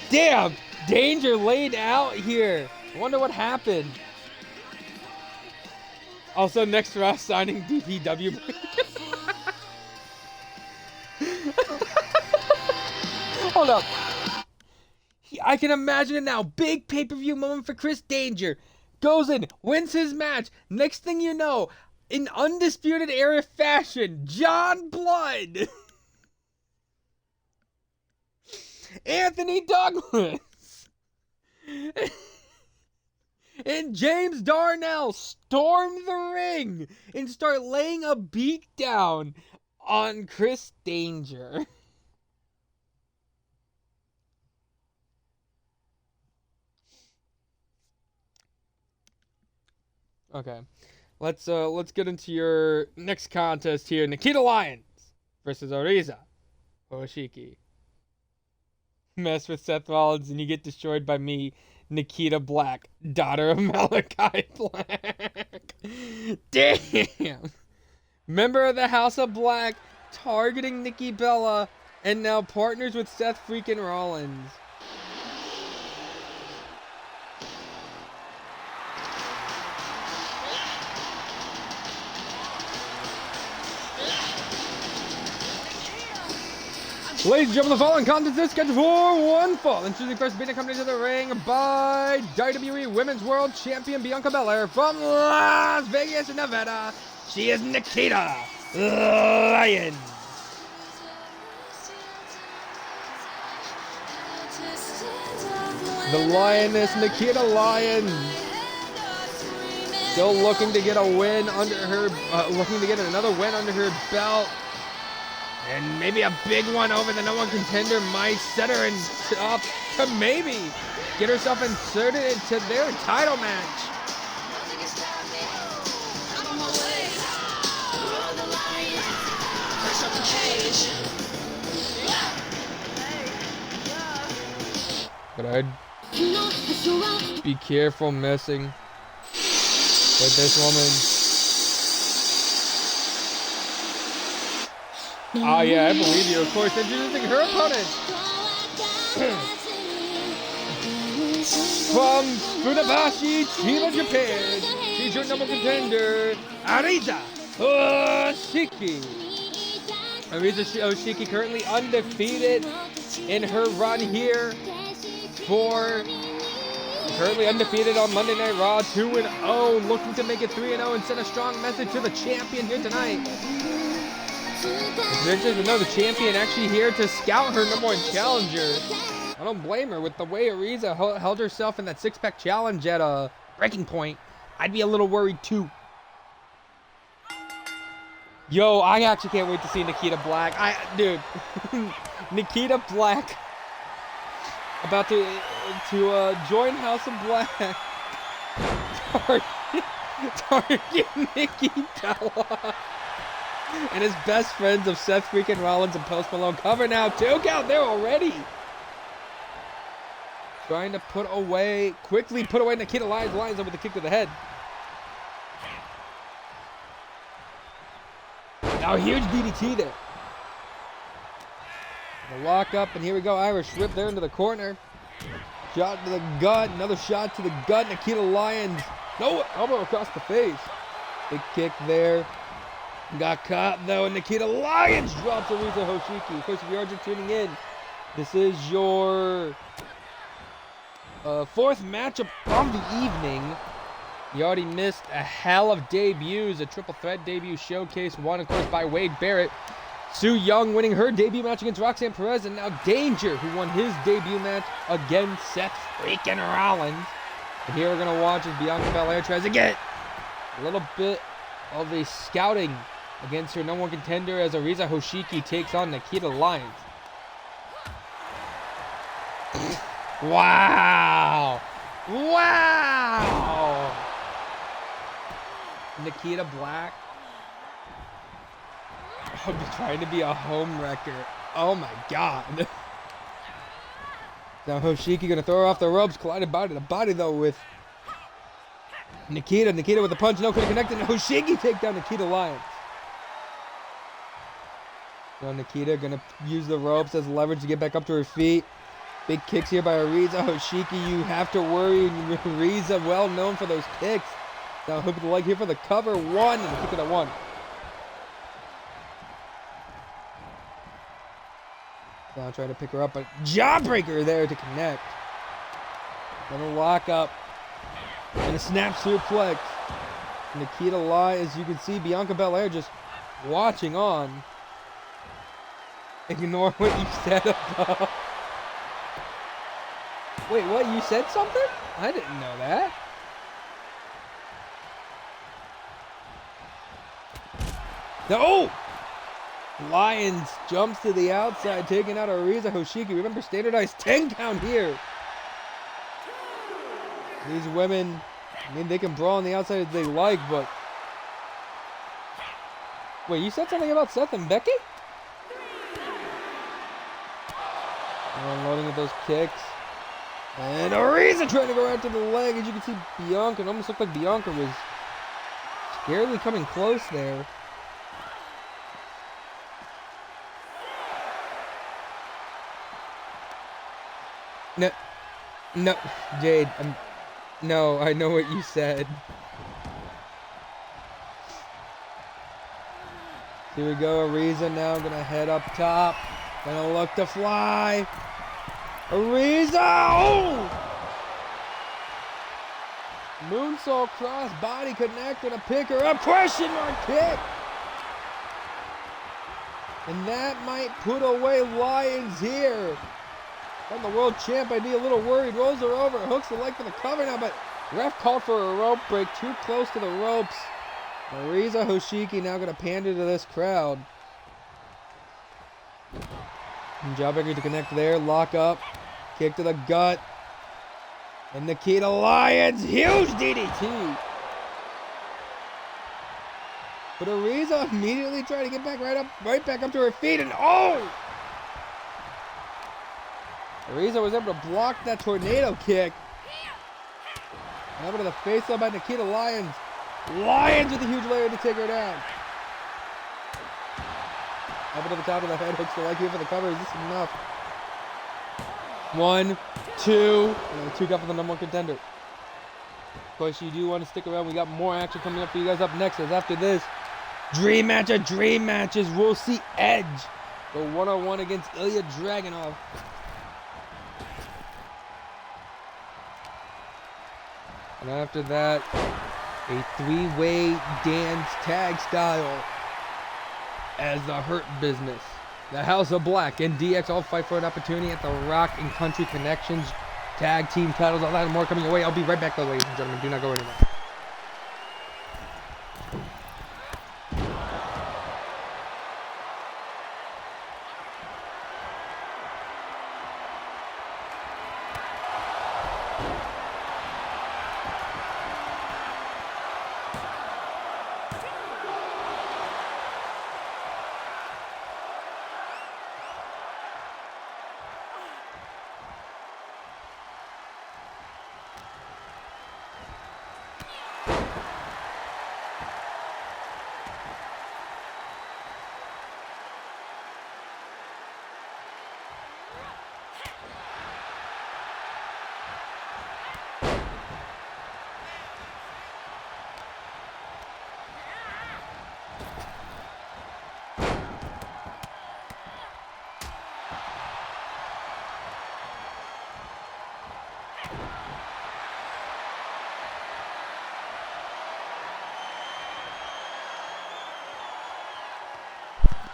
Damn, Danger laid out here. I wonder what happened. Also, next Raw signing DPW. Hold up. I can imagine it now. Big pay-per-view moment for Chris Danger. Goes in, wins his match. Next thing you know, in Undisputed Era fashion, John Blood, Anthony Douglas, and James Darnell storm the ring and start laying a beat down on Chris Danger. Okay, let's get into your next contest here. Nikita Lyons versus Ariza Hoshiki. Mess with Seth Rollins and you get destroyed by me. Nikita Black, daughter of Malachi Black. Damn. Member of the House of Black, targeting Nikki Bella, and now partners with Seth freaking Rollins. Ladies and gentlemen, the following contest is scheduled for one fall. Introducing first being coming into the ring by WWE Women's World Champion Bianca Belair from Las Vegas, Nevada. She is Nikita Lyons. The Lioness, Nikita Lyons. Still looking to get a win under her, looking to get another win under her belt. And maybe a big one over the #1 contender might set her up to maybe get herself inserted into their title match. But I'd be careful messing with this woman. Ah, yeah, I believe you. Of course, introducing her opponent. From Funabashi, Chiba, Japan, she's your #1 contender, Arisa Hoshiki. Arisa Hoshiki currently undefeated in her run here currently undefeated on Monday Night Raw, 2-0, looking to make it 3-0 and send a strong message to the champion here tonight. It's interesting to know the champion actually here to scout her #1 challenger. I don't blame her with the way Arisa held herself in that 6-pack challenge at a breaking point. I'd be a little worried too. Yo, I actually can't wait to see Nikita Black. Dude, Nikita Black about to join House of Black. Target Nikki Bella. And his best friends of Seth freaking Rollins and Post Malone. Cover now. 2 count there already. Trying to quickly put away Nikita Lyons. Lyons over the kick to the head. Now huge DDT there. The lock up, and here we go. Irish whip there into the corner. Shot to the gut. Another shot to the gut. Nikita Lyons. No, elbow across the face. Big kick there. Got caught though, and Nikita Lyons drops Arisa Hoshiki. Of course, if you are just tuning in, this is your 4th matchup of the evening. You already missed a hell of debuts, a triple threat debut showcase, won of course by Wade Barrett. Su Yung winning her debut match against Roxanne Perez, and now Danger, who won his debut match against Seth freaking Rollins. And here we're gonna watch as Bianca Belair tries to get a little bit of a scouting against her #1 contender as Arisa Hoshiki takes on Nikita Lyons. Wow! Wow! Nikita Black. I'm trying to be a home wrecker. Oh my god. Now Hoshiki gonna throw her off the ropes, collided body to body though with Nikita. Nikita with a punch, no could connect, and Hoshiki take down Nikita Lyons. So Nikita gonna use the ropes as leverage to get back up to her feet. Big kicks here by Arisa Hoshiki. You have to worry. Arisa, well known for those kicks. Now hook the leg here for the cover. 1 and the kick of the 1. Now trying to pick her up, but jawbreaker there to connect. Another lock up and a snap suplex. Nikita Lyons, as you can see, Bianca Belair just watching on. Ignore what you said about. Wait, what? You said something? I didn't know that. No! Lyons jumps to the outside, taking out Arisa Hoshiki. Remember, standardized 10 count here. These women, I mean, they can brawl on the outside as they like, but... Wait, you said something about Seth and Becky? Unloading with those kicks. And Ariza trying to go after the leg. As you can see, Bianca, it almost looked like Bianca was scarily coming close there. No, Jade, no, I know what you said. Here we go, Ariza now gonna head up top. Gonna look to fly. Ariza! Oh! Moonsault cross, body connect, gonna pick her up. Question mark kick! And that might put away Lyons here. I'm the world champ, I'd be a little worried. Rolls her over, hooks the leg for the cover now, but ref called for a rope break, too close to the ropes. Ariza Hoshiki now gonna pander to this crowd. And Jawbreaker to connect there, lock up, kick to the gut. And Nikita Lyons, huge DDT. But Ariza immediately trying to get back right back up to her feet, and oh! Ariza was able to block that tornado kick. And over to the face up by Nikita Lyons. Lyons with a huge layer to take her down. Up to the top of the head, hooks the leg here for the cover. Is this enough? 1, 2, and 2 count for the number 1 contender. Of course, you do want to stick around. We got more action coming up for you guys up next. As after this, dream match of dream matches. We'll see Edge go one-on-one against Ilya Dragunov. And after that, a 3-way dance tag style as the Hurt Business, the House of Black, and DX all fight for an opportunity at the Rock and Country Connections tag team titles. All that and more coming your way. I'll be right back though, ladies and gentlemen. Do not go anywhere.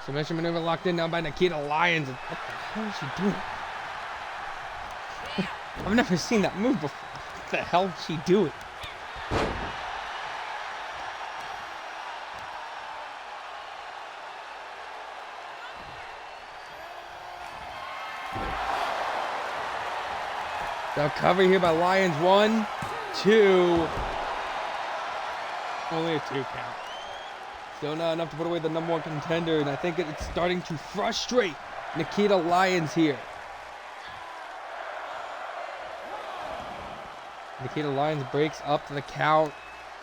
Submission maneuver locked in now by Nikita Lyons. What the hell is she doing? I've never seen that move before. What the hell is she doing? The cover here by Lyons. 1, 2. Only a 2 count. Still not enough to put away the number 1 contender, and I think it's starting to frustrate Nikita Lyons here. Nikita Lyons breaks up to the count.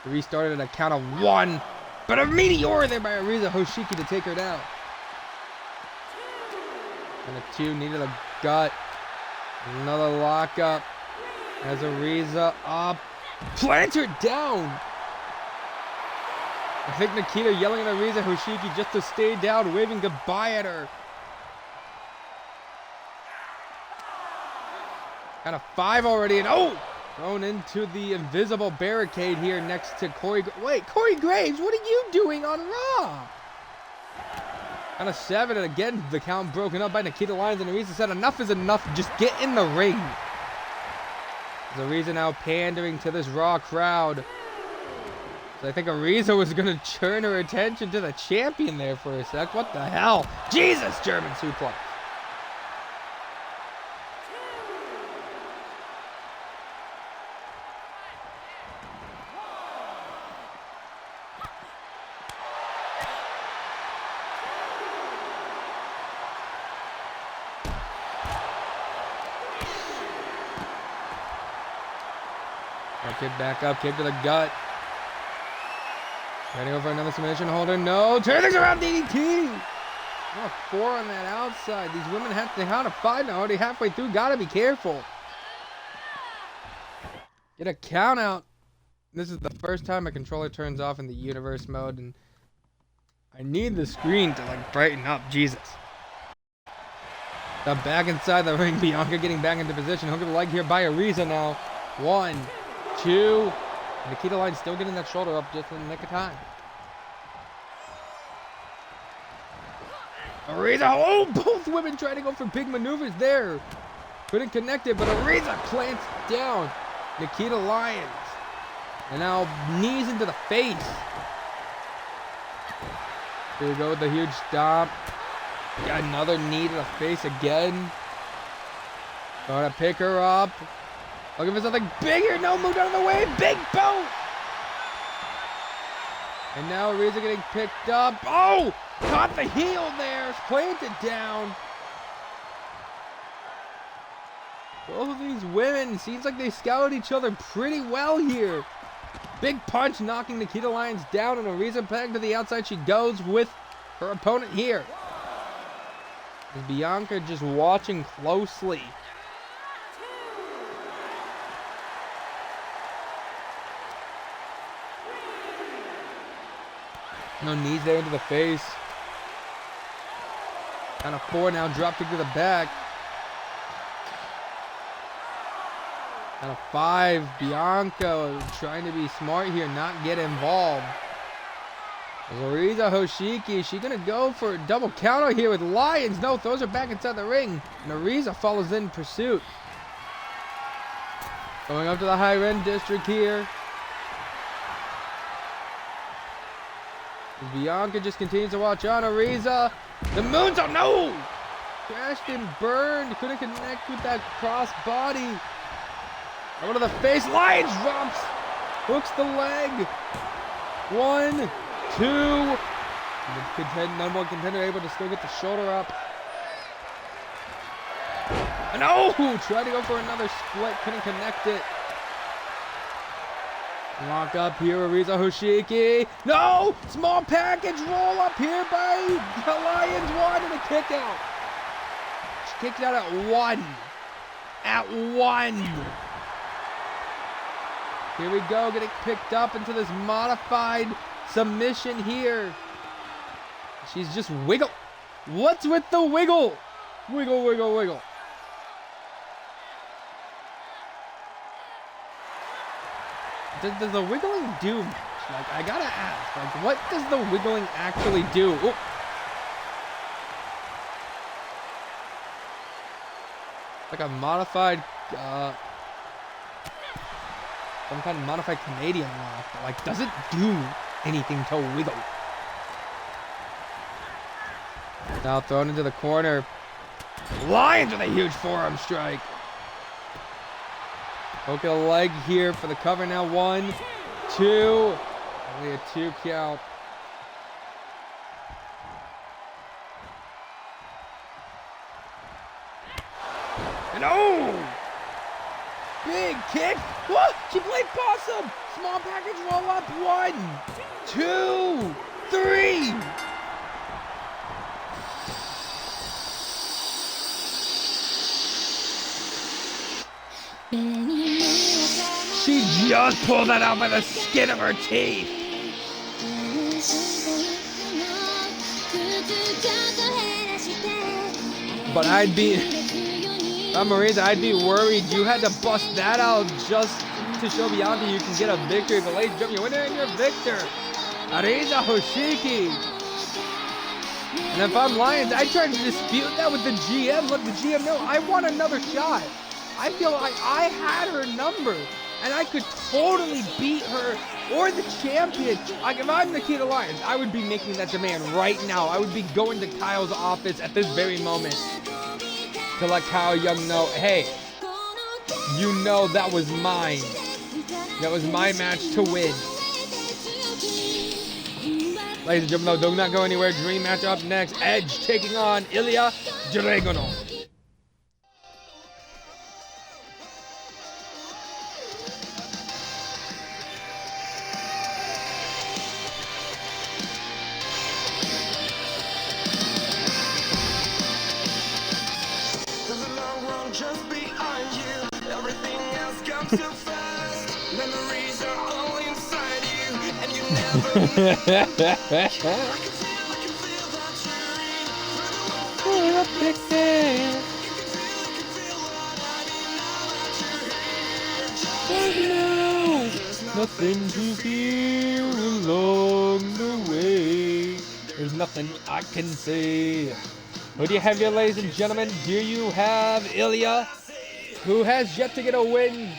Restarted at a count of 1, but a meteor there by Ariza Hoshiki to take her down. And a 2 needed a gut. Another lockup as Ariza up. Plants her down. I think Nikita yelling at Ariza Hoshiki just to stay down, waving goodbye at her. Got a 5 already, and oh! Thrown into the invisible barricade here next to Corey. Wait, Corey Graves, what are you doing on Raw? Got a 7, and again, the count broken up by Nikita Lyons, and Ariza said enough is enough, just get in the ring. Ariza now pandering to this Raw crowd. So I think Ariza was going to turn her attention to the champion there for a sec. What the hell? Jesus, German suplex. That kick back up, kick to the gut. Ready over another submission holder. No, turn things around, DDT. Oh, 4 on that outside. These women have to count a 5 now. Already halfway through. Gotta be careful. Get a count out. This is the first time my controller turns off in the universe mode, and I need the screen to like brighten up. Jesus. The back inside the ring. Bianca getting back into position. Hook of the leg here by Ariza now. 1, 2. Nikita Lyons still getting that shoulder up just in the nick of time. Ariza, oh, both women trying to go for big maneuvers there. Couldn't connect it, but Ariza plants down Nikita Lyons. And now knees into the face. Here we go with the huge stomp. Got another knee to the face again. Gonna pick her up. Looking for something bigger. No, moved out of the way. Big boot. And now Ariza getting picked up. Oh! Caught the heel there. Planted down. Both of these women, seems like they scouted each other pretty well here. Big punch knocking Nikita Lyons down, and Ariza back to the outside. She goes with her opponent here. Is Bianca just watching closely? No knees there into the face. Down a 4 now, drop kick to the back. Down a 5, Bianca trying to be smart here, not get involved. Ariza Hoshiki, she gonna go for a double counter here with Lyons. No, throws her back inside the ring. And Ariza follows in pursuit. Going up to the high end district here. Bianca just continues to watch on. Ariza, the moonsault, no! Crashed and burned, couldn't connect with that cross body. Over to the face, Lyons drops, hooks the leg. 1, 2. Number 1 contender able to still get the shoulder up. And oh, tried to go for another split, couldn't connect it. Lock up here, Ariza Hoshiki. No! Small package roll up here by the Lyons. 1 and a kick out. She kicked out at 1. At 1. Here we go, getting picked up into this modified submission here. She's just wiggle. What's with the wiggle? Wiggle, wiggle, wiggle. Does the wiggling do much? Like, I gotta ask, like, what does the wiggling actually do? Ooh. Like a modified, some kind of modified Canadian lock, but like, does it do anything to wiggle? Now thrown into the corner. Lyons with a huge forearm strike. Hook of the leg here for the cover now. 1, 2. Only a 2 count. And oh! Big kick. What? She played possum. Small package roll up. 1, 2, 3. She just pulled that out by the skin of her teeth. But I'd be, Marisa, I'd be worried you had to bust that out just to show Bianca you can get a victory. But ladies and gentlemen, your winner and your victor, Ariza Hoshiki. And if I'm Lyons, I try to dispute that with the GM. Let the GM know I want another shot. I feel like I had her number, and I could totally beat her or the champion. Like, if I'm Nikita Lyons, I would be making that demand right now. I would be going to Kyle's office at this very moment to let Kyle Young know, hey, you know that was mine. That was my match to win. Ladies and gentlemen, though, do not go anywhere. Dream match up next. Edge taking on Ilya Dragunov. long run just behind you. Everything has come so fast. Memories are all inside you, and you never met them. I can feel that cheering through the wind. You can feel what I mean now that you're here. There's Nothing to fear along the way. There's nothing I can say. Who do you have here, ladies and gentlemen? Do you have Ilya, who has yet to get a win?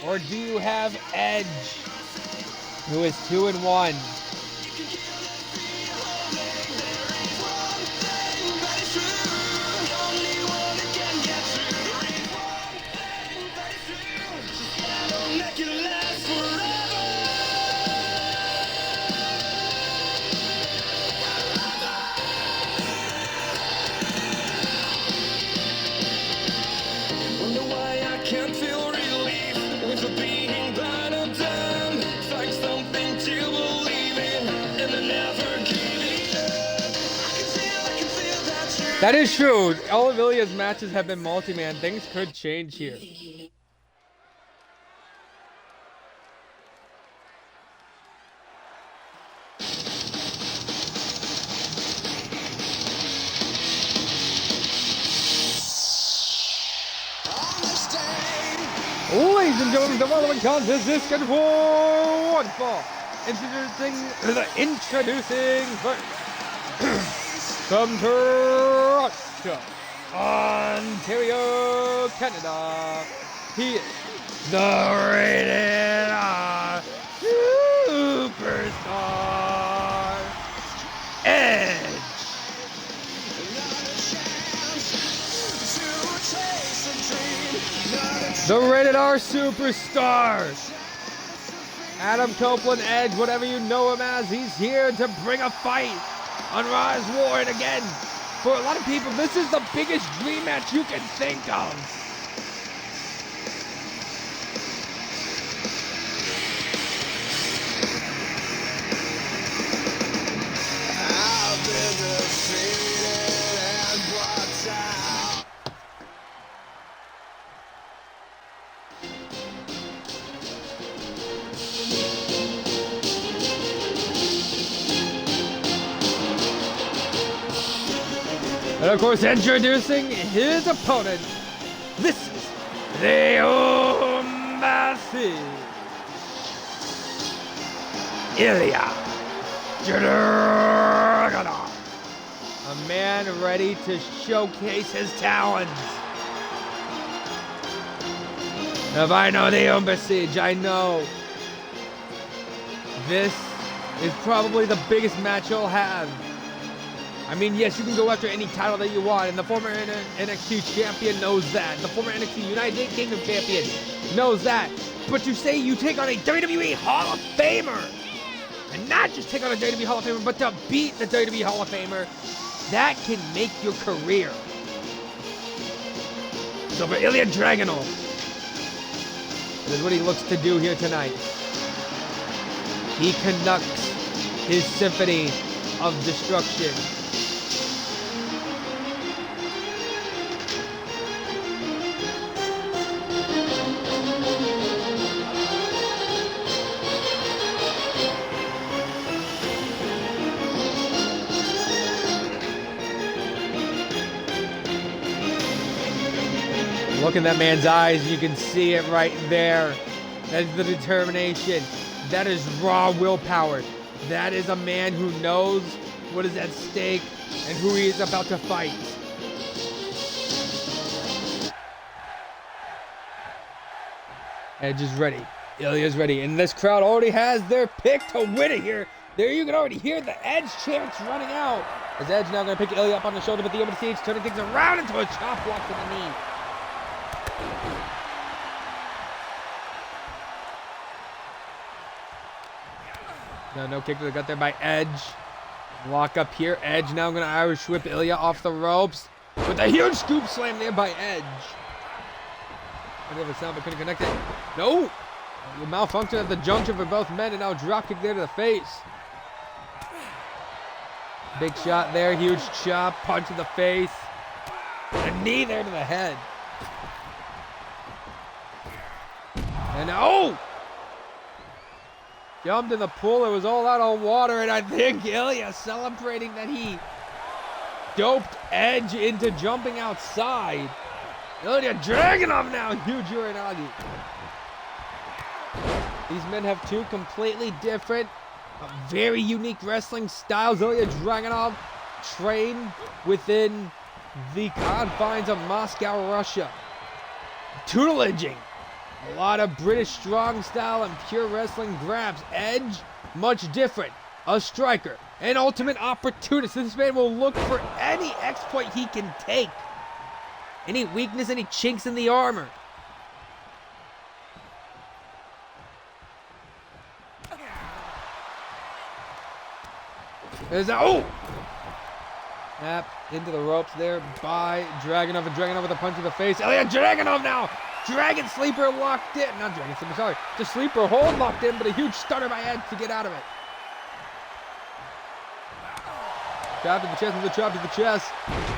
Or do you have Edge, who is 2-1? Wonder why I can't feel relief with being battered down. Find something to believe in, and then never giving up. I can feel that you're That is true. All of Ilya's matches have been multi-man. Things could change here. on this day. Ladies and gentlemen, the following contest is scheduled for one fall. Introducing first from Toronto, Ontario, Canada. He is the rated R superstar, Edge. The rated R superstar, Adam Copeland, Edge, whatever you know him as, he's here to bring a fight on Rise War. And again, for a lot of people, this is the biggest dream match you can think of. I've been defeated and brought down. And of course, introducing his opponent, this is the Embassy, Ilya Dragunov. A man ready to showcase his talents. If I know the Embassy, I know this is probably the biggest match he'll have. I mean, yes, you can go after any title that you want, and the former NXT champion knows that. The former NXT United Kingdom champion knows that. But you say you take on a WWE Hall of Famer, and not just take on a WWE Hall of Famer, but to beat the WWE Hall of Famer, that can make your career. So for Ilya Dragunov, that is what he looks to do here tonight. He conducts his symphony of destruction. Look in that man's eyes, you can see it right there. That is the determination. That is raw willpower. That is a man who knows what is at stake and who he is about to fight. Edge is ready. Ilya is ready. And this crowd already has their pick to win it here. There you can already hear the Edge chants running out. As Edge now going to pick Ilya up on the shoulder, but the Embassy turning things around into a chop block to the knee. No kick to the gut there by Edge. Lock up here. Edge now going to Irish whip Ilya off the ropes with a huge scoop slam there by Edge. Another sound but couldn't connect it. No! The malfunction at the junction for both men, and now drop kick there to the face. Big shot there, huge chop, punch to the face. And knee there to the head. And oh! Jumped in the pool. It was all out on water, and I think Ilya celebrating that he doped Edge into jumping outside. Ilya Dragunov now, huge Uranagi. These men have two completely different, very unique wrestling styles. Ilya Dragunov trained within the confines of Moscow, Russia. Tutelaging a lot of British strong style and pure wrestling grabs. Edge, much different. A striker, an ultimate opportunist. This man will look for any exploit he can take. Any weakness, any chinks in the armor. There's a, oh! Snap into the ropes there by Dragunov, and Dragunov with a punch in the face. Ilya Dragunov now! Dragon Sleeper locked in. Not Dragon Sleeper, sorry. The Sleeper hold locked in, but a huge stunner by Edge to get out of it. Chop to the chest, with a chop to the chest.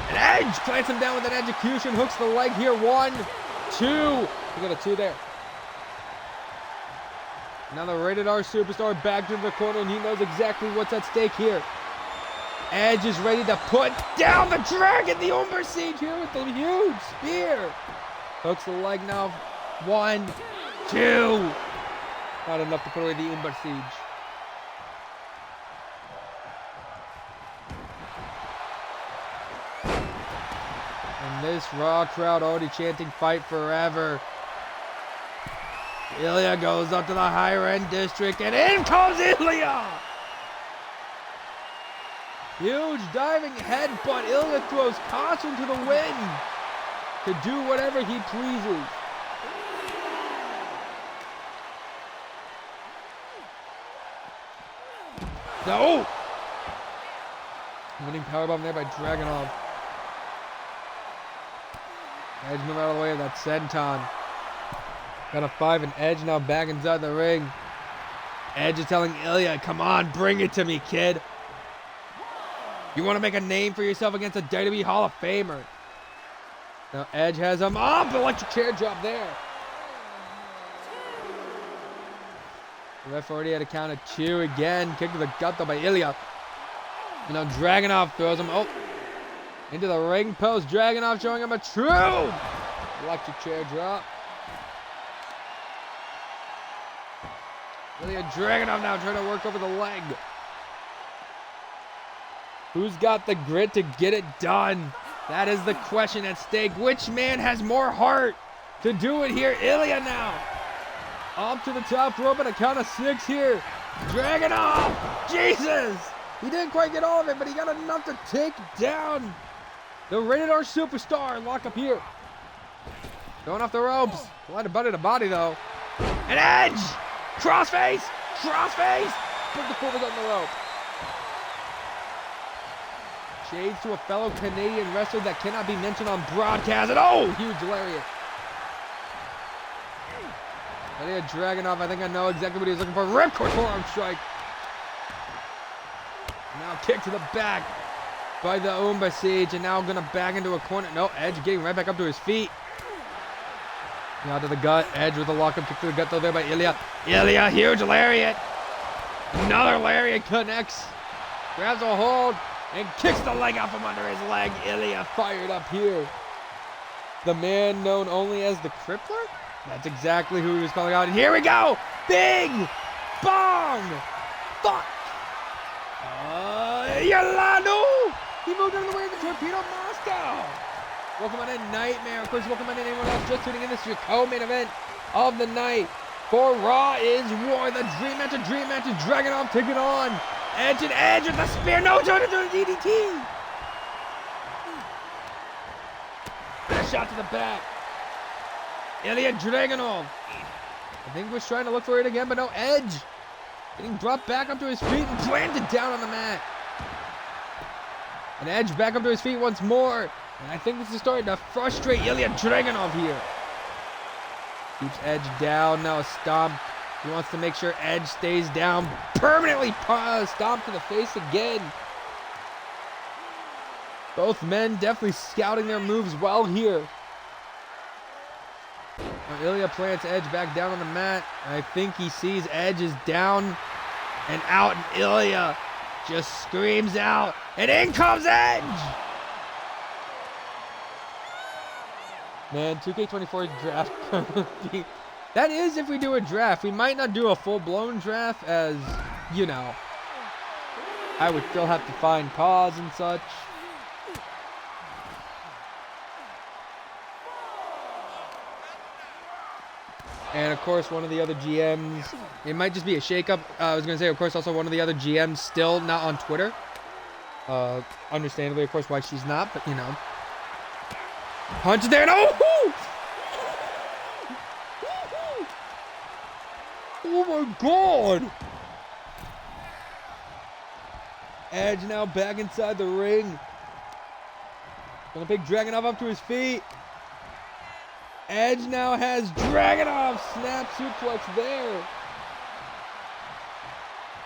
And Edge plants him down with an execution, hooks the leg here. 1, 2. We got a 2 there. Now the Rated R Superstar back to the corner, and he knows exactly what's at stake here. Edge is ready to put down the Dragon, the Umber Siege here with the huge spear. Hooks the leg now. 1, 2. Not enough to put away the Umber Siege. And this Raw crowd already chanting fight forever. Ilya goes up to the higher end district, and in comes Ilya! Huge diving headbutt. Ilya throws caution to the wind to do whatever he pleases. No! Winning powerbomb there by Dragunov. Edge move out of the way of that senton. Got a 5 and Edge now back inside the ring. Edge is telling Ilya, come on, bring it to me, kid. You want to make a name for yourself against a WWE Hall of Famer. Now Edge has him up. Electric chair drop there. The ref already had a count of 2 again. Kick to the gut though by Ilya. You know, Dragunov throws him into the ring post. Dragunov showing him a true electric chair drop. Ilya Dragunov now trying to work over the leg. Who's got the grit to get it done? That is the question at stake. Which man has more heart to do it here? Ilya now. Up to the top rope and a count of 6 here. Dragunov! Jesus! He didn't quite get all of it, but he got enough to take down the Rated R Superstar. Lock up here. Going off the ropes. A lot of butt in the body though. And Edge! Crossface! Crossface! Put the foot on the rope. Shades to a fellow Canadian wrestler that cannot be mentioned on broadcast. And oh, huge lariat. Ilya Dragunov, I think I know exactly what he's looking for. Ripcord forearm strike. Now kick to the back by the Umber Siege. And now gonna back into a corner. No, Edge getting right back up to his feet. Now to the gut. Edge with a lockup kick to the gut though there by Ilya. Ilya, huge lariat. Another lariat connects. Grabs a hold. And kicks the leg out from under his leg. Ilya fired up here. The man known only as the Crippler? That's exactly who he was calling out. And here we go! Big bong! Fuck! Yolano! He moved out of the way of the Torpedo Moscow! Welcome on in, Nightmare. Of course, welcome on in anyone else just tuning in. This is your co-main event of the night. For Raw is War. The dream match of dream matches. Dragunov taking on Edge, and Edge with the spear. No, turn into a DDT. And a shot to the back. Ilya Dragunov. I think was trying to look for it again, but no. Edge getting brought back up to his feet and planted down on the mat. And Edge back up to his feet once more. And I think this is starting to frustrate Ilya Dragunov here. Keeps Edge down. Now a stomp. He wants to make sure Edge stays down. Permanently stomp to the face again. Both men definitely scouting their moves well here. Ilya plants Edge back down on the mat. I think he sees Edge is down and out, and Ilya just screams out, and in comes Edge! Man, 2K24 draft. That is if we do a draft. We might not do a full-blown draft, as, you know, I would still have to find cause and such. And of course, one of the other GMs, it might just be a shakeup. I was going to say, of course, also one of the other GMs still not on Twitter. Understandably, of course, why she's not, but you know. Punch there, and oh! Oh my God! Edge now back inside the ring. Gonna pick Dragunov up to his feet. Edge now has Dragunov snap suplex there.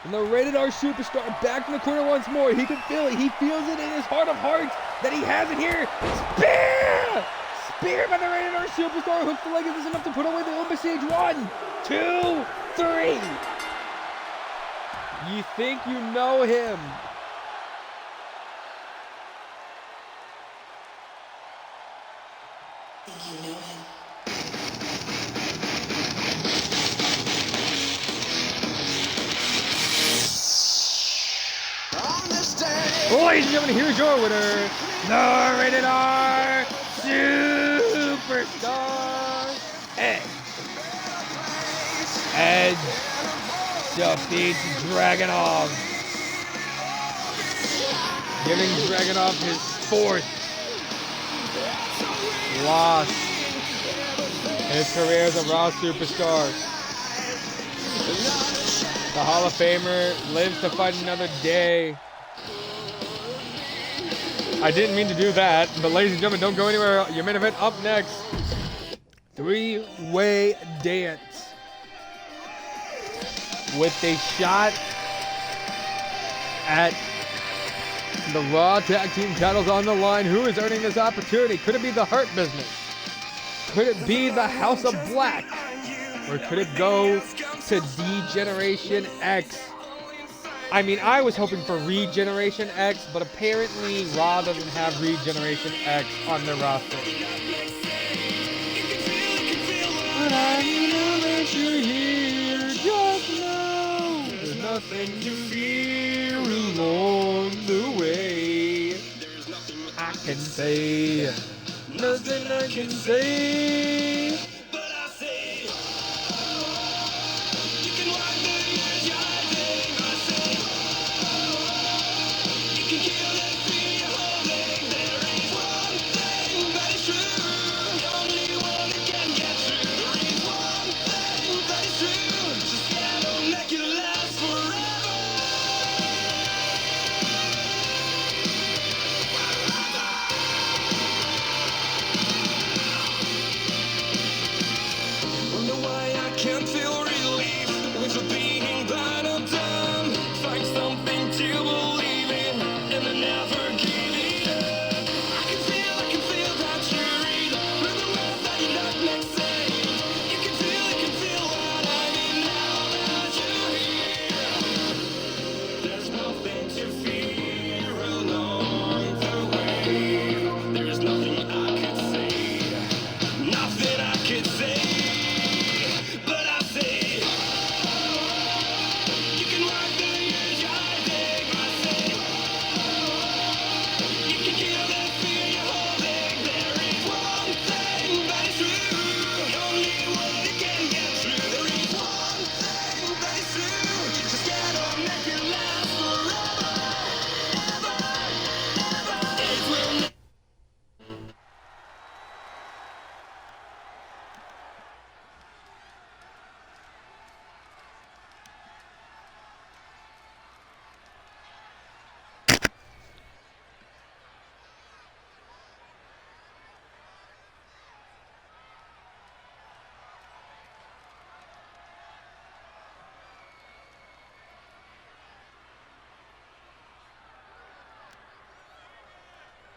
And the Rated R Superstar back in the corner once more. He can feel it. He feels it in his heart of hearts that he has it here. Spear! Spear by the Rated R Superstar. Hook the leg. Is this enough to put away the Olympus Stage? 1, 2, 3. You think you know him. You know him. Ladies and gentlemen, here's your winner, the Rated R Superstar, Edge. Edge defeats Dragunov, giving Dragunov his 4th loss in his career as a Raw Superstar. The Hall of Famer lives to fight another day. I didn't mean to do that, but ladies and gentlemen, don't go anywhere. Your main event up next. 3-way dance. With a shot at the Raw Tag Team titles on the line. Who is earning this opportunity? Could it be the Hurt Business? Could it be the House of Black? Or could it go to D-Generation X? I mean, I was hoping for Regeneration X, but apparently Raw doesn't have Regeneration X on their roster. But I need to let you hear just now. There's nothing to fear along the way. I can say nothing I can say.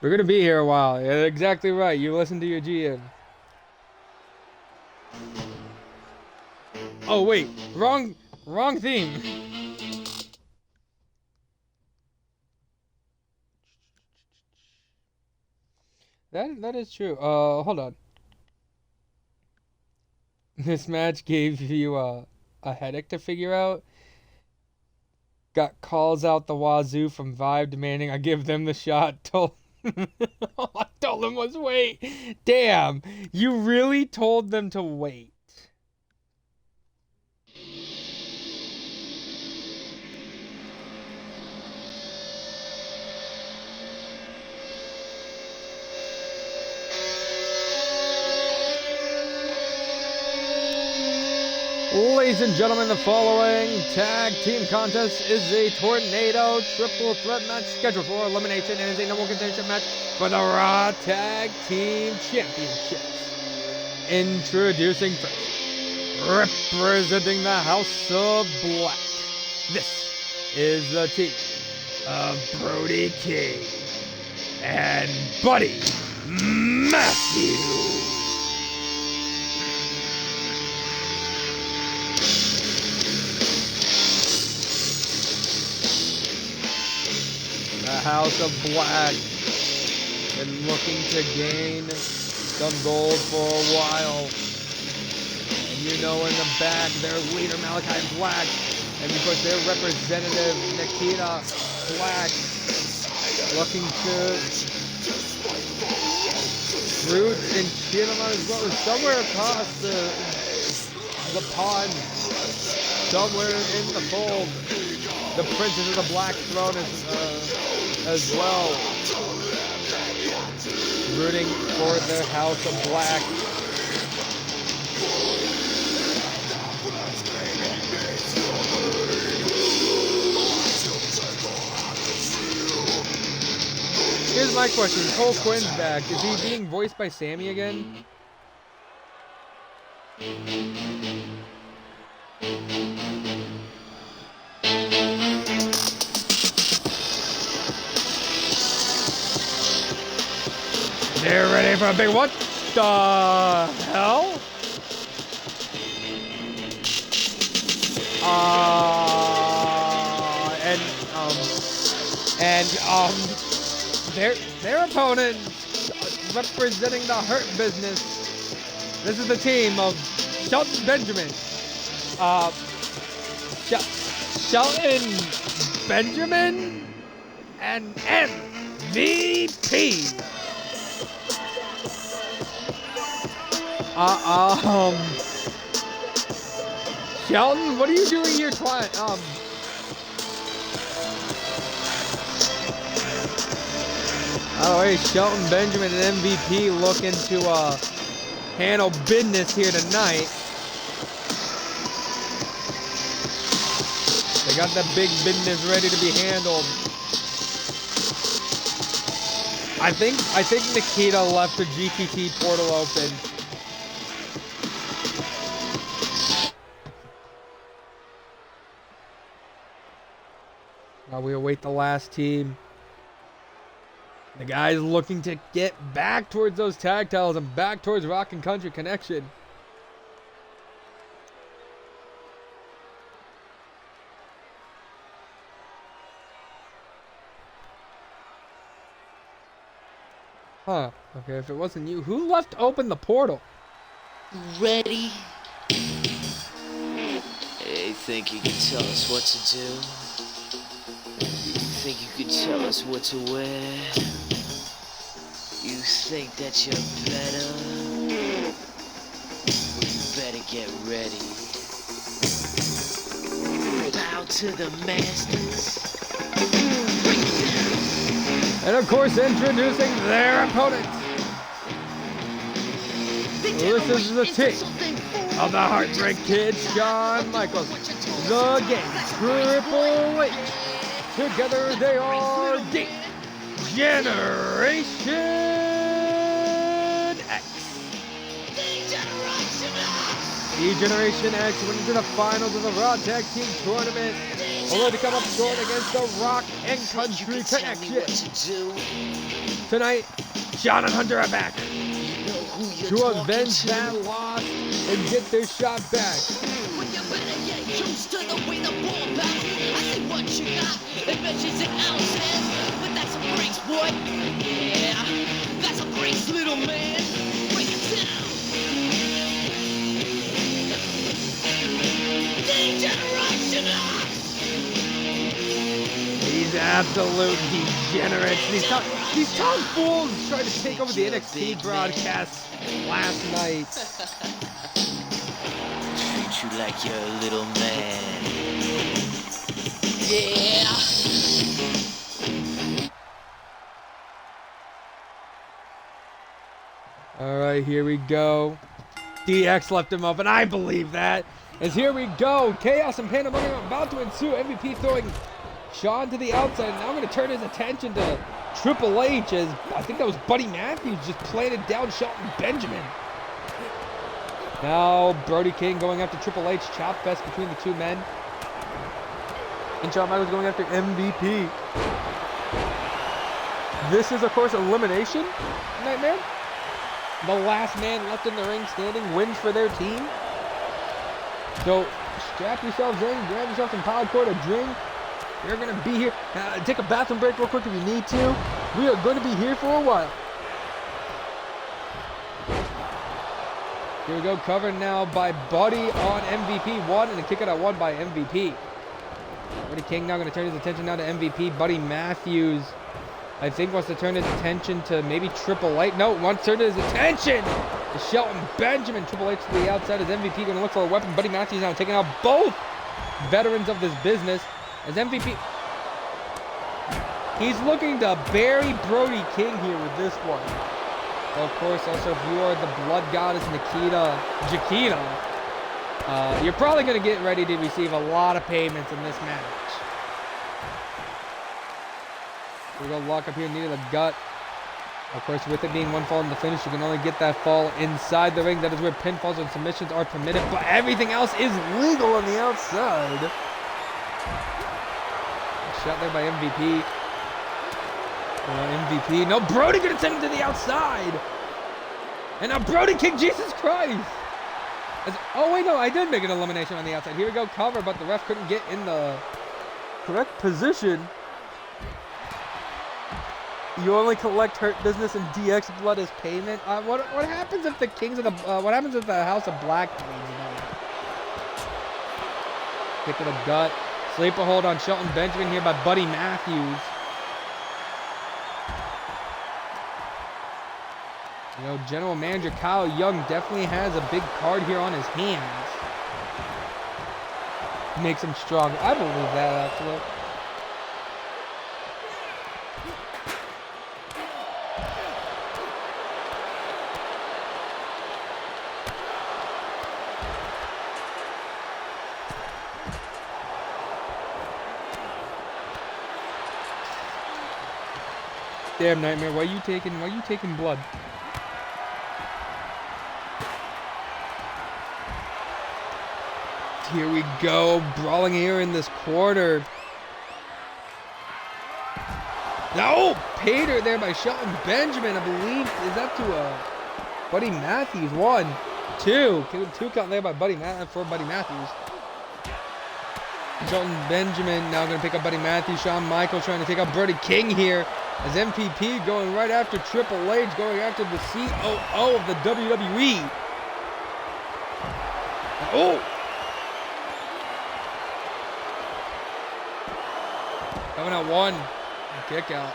We're gonna be here a while. Yeah, exactly right. You listen to your GM. Oh wait, wrong theme. That is true. Hold on. This match gave you a headache to figure out. Got calls out the wazoo from Vibe demanding I give them the shot. All I told them was wait. Damn, you really told them to wait. Ladies and gentlemen, the following tag team contest is a tornado triple threat match scheduled for elimination and is a number contention match for the Raw Tag Team Championships. Introducing first, representing the House of Black, this is the team of Brody King and Buddy Matthews. The House of Black been looking to gain some gold for a while. And you know in the back, their leader Malachi Black, and of course their representative Nikita Black, looking to root and cheer them on as well. Somewhere across the pond, somewhere in the fold, the Princess of the Black Throne as well, rooting for their House of Black. Here's my question: Cole Quinn's back. Is he being voiced by Sammy again? They're ready for a big what the hell? Their opponent representing the Hurt Business. This is the team of Shelton Benjamin. Shelton Benjamin and MVP. Shelton, what are you doing here, By the way, Shelton Benjamin and MVP looking to handle business here tonight. They got that big business ready to be handled. I think Nikita left the GTT portal open. Now we await the last team. The guys looking to get back towards those tag titles and back towards Rock and Country Connection. Huh. Okay, if it wasn't you, who left open the portal? Ready? Hey, think you can tell us what to do? You think you can tell us what to wear? You think that you're better? Well, you better get ready. Bow to the masters. And of course, introducing their opponent. This is the team of the Heartbreak Kid, Shawn Michaels, the Game, Triple H. Together they are D-Generation X. D-Generation X went into the finals of the Raw Tag Team Tournament, although to come up short against the Rock and Country Connection. tonight, Shawn and Hunter are back You know who you're to talking avenge to. that loss and get their shot back. Well, you better get used to the way the ball bounces. I see what you got. It measures in ounces. But that's a brace, boy. Yeah, that's a brace, little man. Break it down. Degeneration! These absolute degenerates. These tomfools tried to take over the NXT broadcast last night. Treat you like you're a little man. Yeah. All right, here we go. DX left him up, and I believe that. As here we go, chaos and pandemonium about to ensue. MVP throwing Shawn to the outside, and now I'm going to turn his attention to Triple H, as I think that was Buddy Matthews just planted down Shelton Benjamin. Now Brody King going after Triple H, chop fest between the two men. And Shawn Michaels going after MVP. This is, of course, elimination nightmare. The last man left in the ring standing wins for their team. So strap yourselves in, grab yourself some popcorn, a drink. You're going to be here. Take a bathroom break real quick if you need to. We are going to be here for a while. Here we go, covered now by Buddy on MVP. One, and a kick out at one by MVP. Buddy King now going to turn his attention now to MVP. Buddy Matthews, I think, wants to turn his attention to maybe Triple H. No, wants to turn his attention to Shelton Benjamin. Triple H to the outside as MVP going to look for a weapon. Buddy Matthews now taking out both veterans of this business. As MVP, he's looking to bury Brody King here with this one. Of course, also, if you are the blood goddess Jaquita, you're probably going to get ready to receive a lot of payments in this match. We're going to lock up here near the gut. Of course, with it being one fall in the finish, you can only get that fall inside the ring. That is where pinfalls and submissions are permitted, but everything else is legal on the outside. Shot there by MVP. MVP. No, Brody gonna send him to the outside. And now Brody King, Jesus Christ. Oh, wait, no, I did make an elimination on the outside. Here we go, cover, but the ref couldn't get in the correct position. You only collect Hurt Business and DX blood as payment. What happens if the Kings of the what happens if the House of Black wins? Kick to the gut. Sleeper hold on Shelton Benjamin here by Buddy Matthews. You know, General Manager Kyle Young definitely has a big card here on his hands. Makes him strong. I believe that, actually. Damn, Nightmare, why you taking blood? Here we go, brawling here in this quarter. No, Pater there by Shelton Benjamin, I believe, is up to Buddy Matthews. 1, 2, two count there by Buddy Matthews. Shelton Benjamin now going to pick up Buddy Matthews. Shawn Michaels trying to take out Brody King here. As MVP going right after Triple H, going after the COO of the WWE. Oh! Coming out one. Kick out.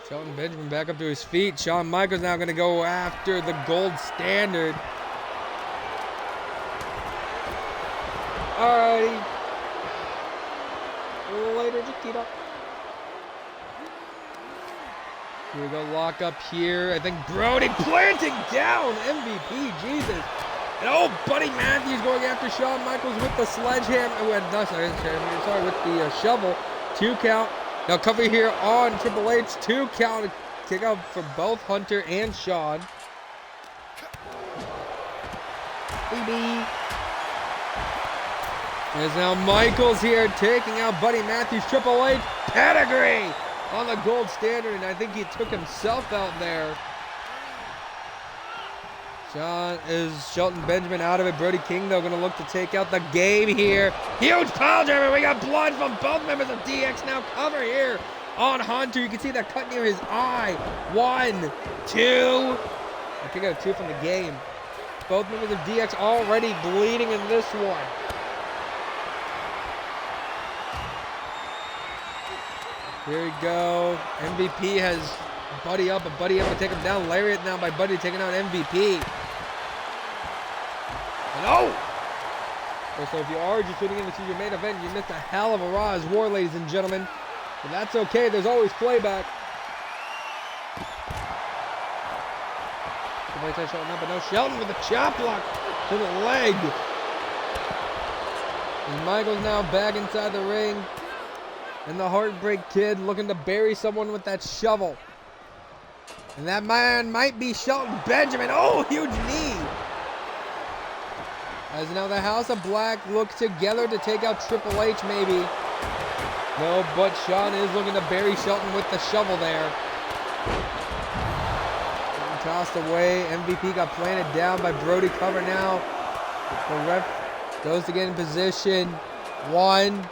Shelton Benjamin back up to his feet. Shawn Michaels now going to go after the gold standard. Alrighty. Later, Jaquita. Here we go, lock up here. I think Brody planting down MVP, Jesus. And oh, Buddy Matthews going after Shawn Michaels with the sledgehammer. Sorry, with the shovel. 2 count. Now cover here on Triple H. 2 count. Kick out for both Hunter and Shawn. Baby. There's now Michaels here taking out Buddy Matthews. Triple H pedigree on the gold standard, and I think he took himself out there. Shelton Benjamin out of it. Brody King, though, going to look to take out the game here. Huge pile driver. We got blood from both members of DX now. Cover here on Hunter. You can see that cut near his eye. 1, 2. I think I got 2 from the game. Both members of DX already bleeding in this one. Here we go. MVP has Buddy up, but Buddy able to take him down. Lariat now by Buddy taking out MVP. And oh! So if you are just tuning in to see your main event, you missed a hell of a Raw's War, ladies and gentlemen. But that's okay, there's always playback. Shelton up, but no, Shelton with a chop block to the leg. And Michaels now back inside the ring. And the Heartbreak Kid looking to bury someone with that shovel. And that man might be Shelton Benjamin. Oh, huge knee. As now the House of Black look together to take out Triple H maybe. No, but Sean is looking to bury Shelton with the shovel there. Getting tossed away. MVP got planted down by Brody. Cover now. The ref goes to get in position. 1,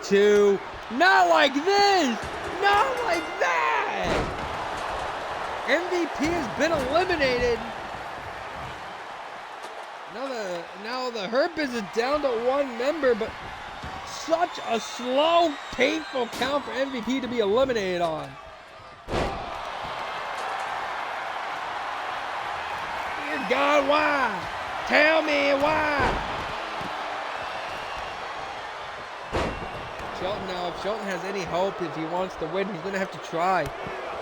2. Not like this. Not like that. MVP has been eliminated. Now the Hurt Business is down to 1 member, but such a slow, painful count for MVP to be eliminated on. Dear God, why? Tell me why. Shelton now, if Shelton has any hope, if he wants to win, he's going to have to try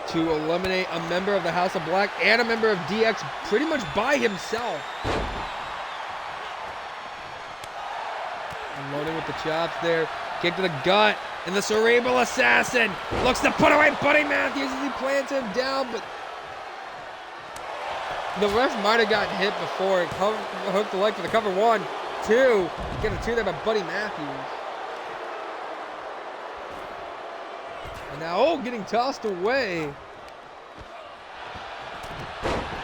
to eliminate a member of the House of Black and a member of DX pretty much by himself. Unloading with the chops there. Kick to the gut. And the Cerebral Assassin looks to put away Buddy Matthews as he plants him down, but the ref might have gotten hit before it. Hooked the leg for the cover. 1, 2. Get a 2 there by Buddy Matthews. And now, oh, getting tossed away.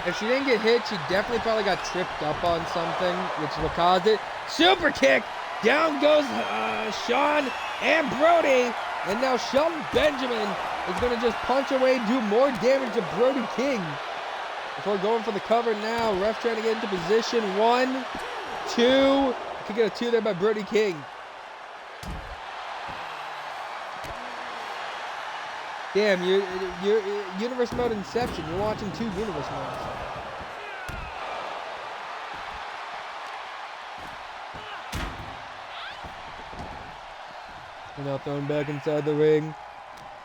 If she didn't get hit, she definitely probably got tripped up on something, which will cause it. Super kick. Down goes Sean and Brody. And now Shelton Benjamin is going to just punch away, do more damage to Brody King. Before going for the cover now. Ref trying to get into position. 1, 2. Could get a 2 there by Brody King. Damn, you're universe mode Inception. You're watching 2 universe modes. And now thrown back inside the ring.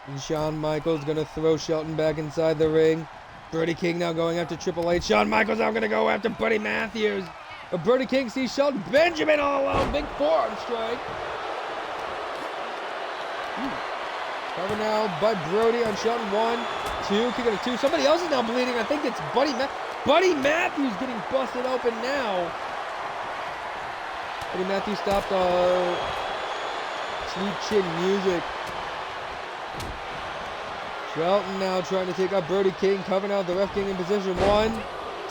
And Shawn Michaels going to throw Shelton back inside the ring. Brody King now going after Triple H. Shawn Michaels now going to go after Buddy Matthews. But Brody King sees Shelton Benjamin all alone. Big forearm strike. Cover now by Brody on Shelton. 1, 2. Kick out a 2. Somebody else is now bleeding. I think it's Buddy Matthews getting busted open now. Buddy Matthews stopped Sweet Chin Music. Shelton now trying to take out Brody King. Covering out the ref King in position. 1,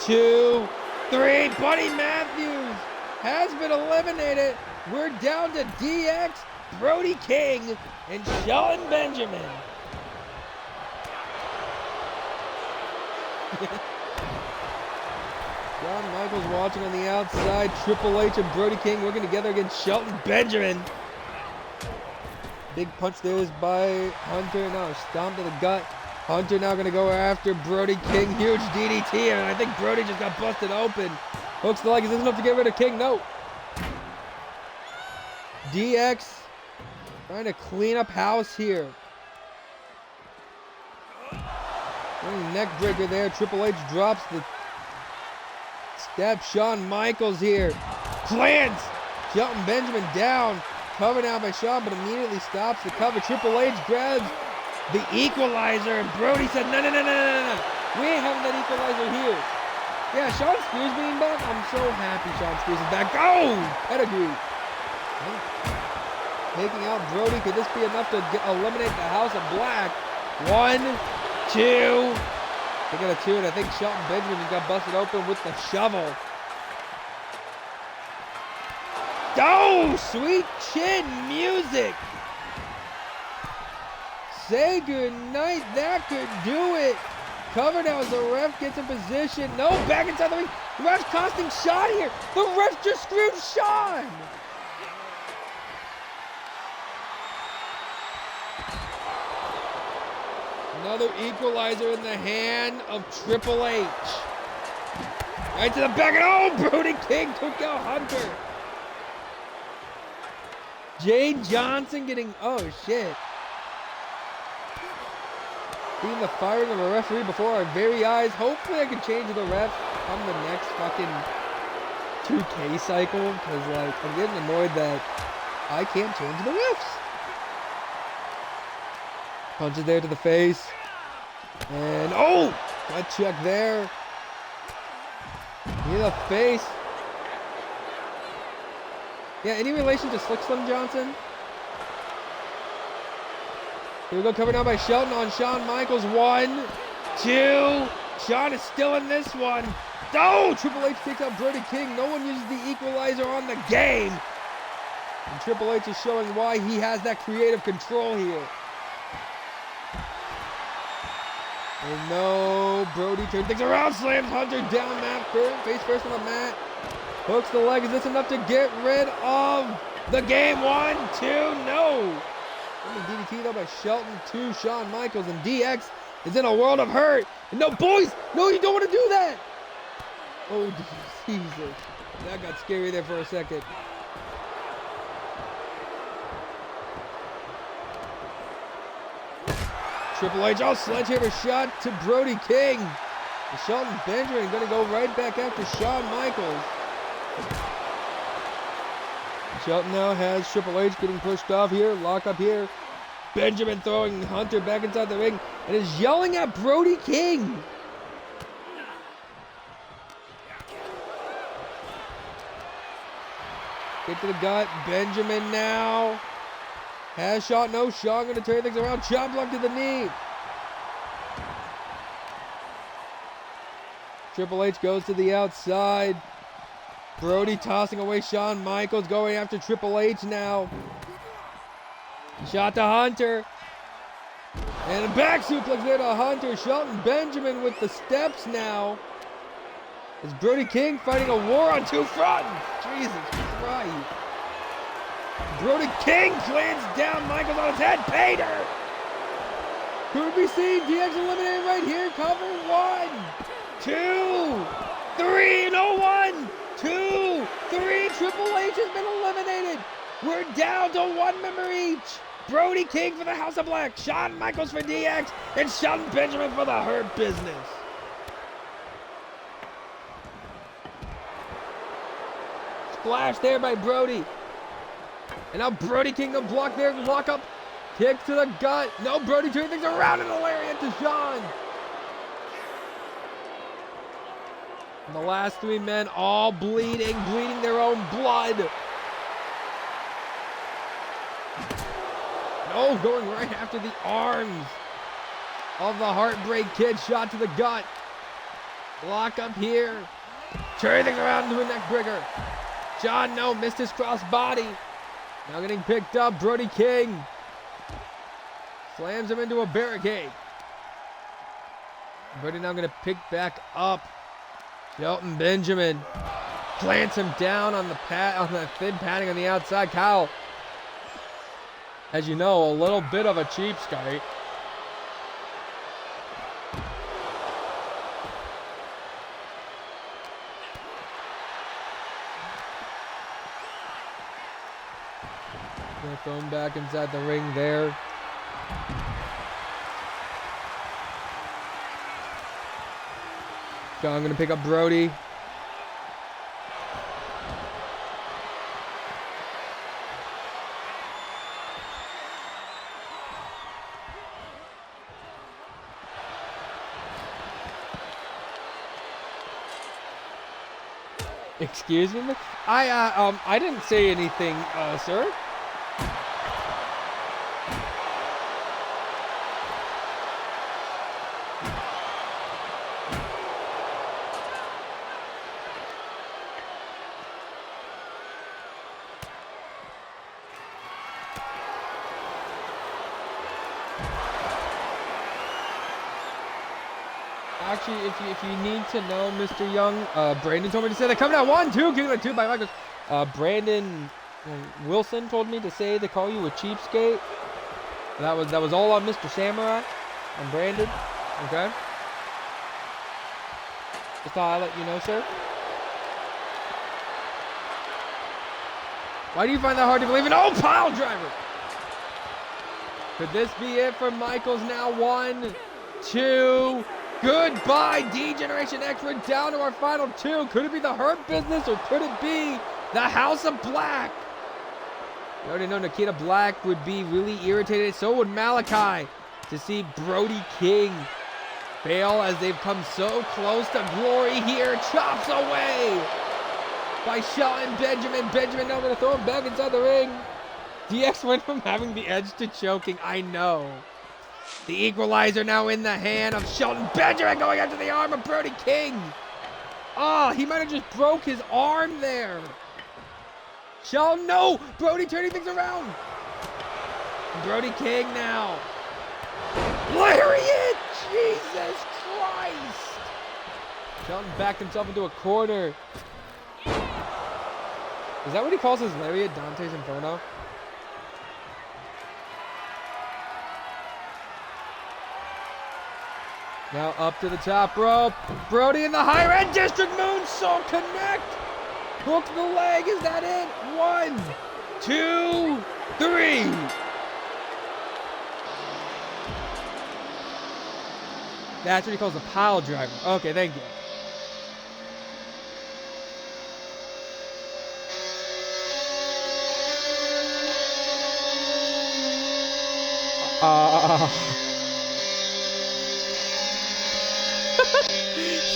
2, 3. Buddy Matthews has been eliminated. We're down to DX, Brody King, and Shelton Benjamin. Shawn Michaels watching on the outside. Triple H and Brody King working together against Shelton Benjamin. Big punch there is by Hunter. Now stomp to the gut. Hunter now going to go after Brody King. Huge DDT, and I think Brody just got busted open. Hooks the leg. Is this enough to get rid of King? No. DX trying to clean up house here. Neck breaker there. Triple H drops the step. Shawn Michaels here. Plants Shelton Benjamin down. Covered now by Shawn, but immediately stops the cover. Triple H grabs the equalizer, and Brody said, no. We ain't having that equalizer here. Yeah, Sean Spears being back. I'm so happy Sean Spears is back. Go! Pedigree. Taking out Brody. Could this be enough to eliminate the House of Black? 1, 2. They got a 2, and I think Shelton Benjamin just got busted open with the shovel. Oh, sweet chin music. Say goodnight. That could do it. Cover now as the ref gets in position. No, back inside the ring. The ref's costing Sean here. The ref just screwed Sean. Another equalizer in the hand of Triple H. Right to the back, and oh, Brody King took out Hunter. Jade Johnson getting, oh shit. Being the firing of a referee before our very eyes. Hopefully I can change the ref on the next fucking 2K cycle, because like I'm getting annoyed that I can't change the refs. Punches there to the face. And oh! Gut check there. In the face. Yeah, any relation to Slick Slim Johnson? Here we go, covered now by Shelton on Shawn Michaels. 1, 2. Shawn is still in this one. Oh! Triple H takes out Brody King. No one uses the equalizer on the game. And Triple H is showing why he has that creative control here. And no, Brody turns things around, slams Hunter down mat, face first on the mat. Hooks the leg. Is this enough to get rid of the game? 1, 2, no. DDT though by Shelton to Shawn Michaels, and DX is in a world of hurt. And no, boys, no, you don't want to do that. Oh, Jesus. That got scary there for a second. Triple H, sledgehammer shot to Brody King. And Shelton Benjamin going to go right back after Shawn Michaels. Shelton now has Triple H getting pushed off here. Lock up here. Benjamin throwing Hunter back inside the ring and is yelling at Brody King. Get to the gut. Benjamin now has shot. No, Shawn going to turn things around. Chop block to the knee. Triple H goes to the outside. Brody tossing away Shawn Michaels, going after Triple H now. Shot to Hunter. And a back suplex there to Hunter. Shelton Benjamin with the steps now. Is Brody King fighting a war on two fronts? Jesus Christ. Brody King plants down Michaels on his head. Pater. Could we see DX eliminated right here? Cover. 1, 2, 3. No, 1, 2, 3. Triple H has been eliminated. We're down to 1 member each. Brody King for the House of Black, Shawn Michaels for DX, and Shelton Benjamin for the Hurt Business. Splash there by Brody. And now Brody King to block there, lock up, kick to the gut. No, Brody turning things around in a lariat to Shawn. And the last 3 men all bleeding their own blood. No, going right after the arms of the Heartbreak Kid. Shot to the gut. Lock up here. Turning around to a neck breaker. Shawn, no, missed his cross body. Now getting picked up, Brody King. Slams him into a barricade. Brody now going to pick back up. Shelton Benjamin plants him down on the thin padding on the outside. Kyle, as you know, a little bit of a cheapskate. Gonna throw him back inside the ring there. Shawn gonna pick up Brody. Excuse me? I didn't say anything, sir. Actually, if you need to know, Mr. Young, Brandon told me to say that. Coming out 1-2, kicking at 2 by Michaels. Brandon Wilson told me to say they call you a cheapskate. That was all on Mr. Samurai and Brandon. Okay. Just thought I'd let you know, sir. Why do you find that hard to believe in? Oh, pile driver! Could this be it for Michaels now? 1, 2. Goodbye, D-Generation X. We're down to our final 2. Could it be the Hurt Business or could it be the House of Black? You already know Nikita Black would be really irritated. So would Malachi to see Brody King fail as they've come so close to glory here. Chops away by Shelton Benjamin. Benjamin now going to throw him back inside the ring. DX went from having the edge to choking. I know. The equalizer now in the hand of Shelton Benjamin going after the arm of Brody King. Oh, he might have just broke his arm there. Shelton, no! Brody turning things around. Brody King now. Lariat! Jesus Christ! Shelton backed himself into a corner. Is that what he calls his lariat? Dante's Inferno? Now up to the top rope. Brody in the higher end. District Moonsault connect. Hook the leg. Is that it? 1, 2, 3. That's what he calls a pile driver. Okay, thank you.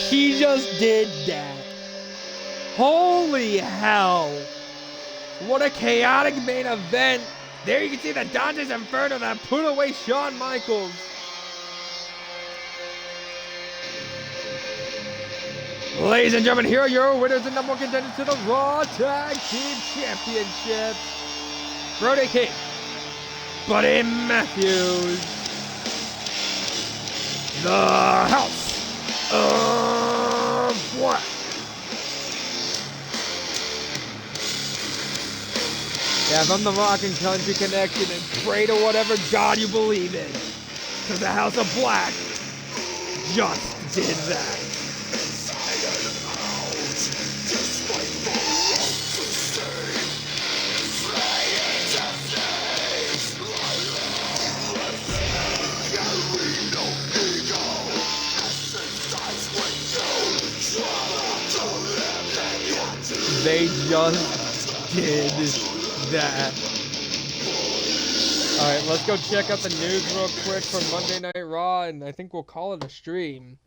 He just did that. Holy hell. What a chaotic main event. There you can see the Dante's Inferno that put away Shawn Michaels. Ladies and gentlemen, here are your winners and number 1 contenders to the Raw Tag Team Championships. Brody King, Buddy Matthews, the House of Black. Yeah, from the Rock and Country Connection, and pray to whatever God you believe in, because the House of Black just did that. They just did that. Alright, let's go check out the news real quick for Monday Night Raw, and I think we'll call it a stream.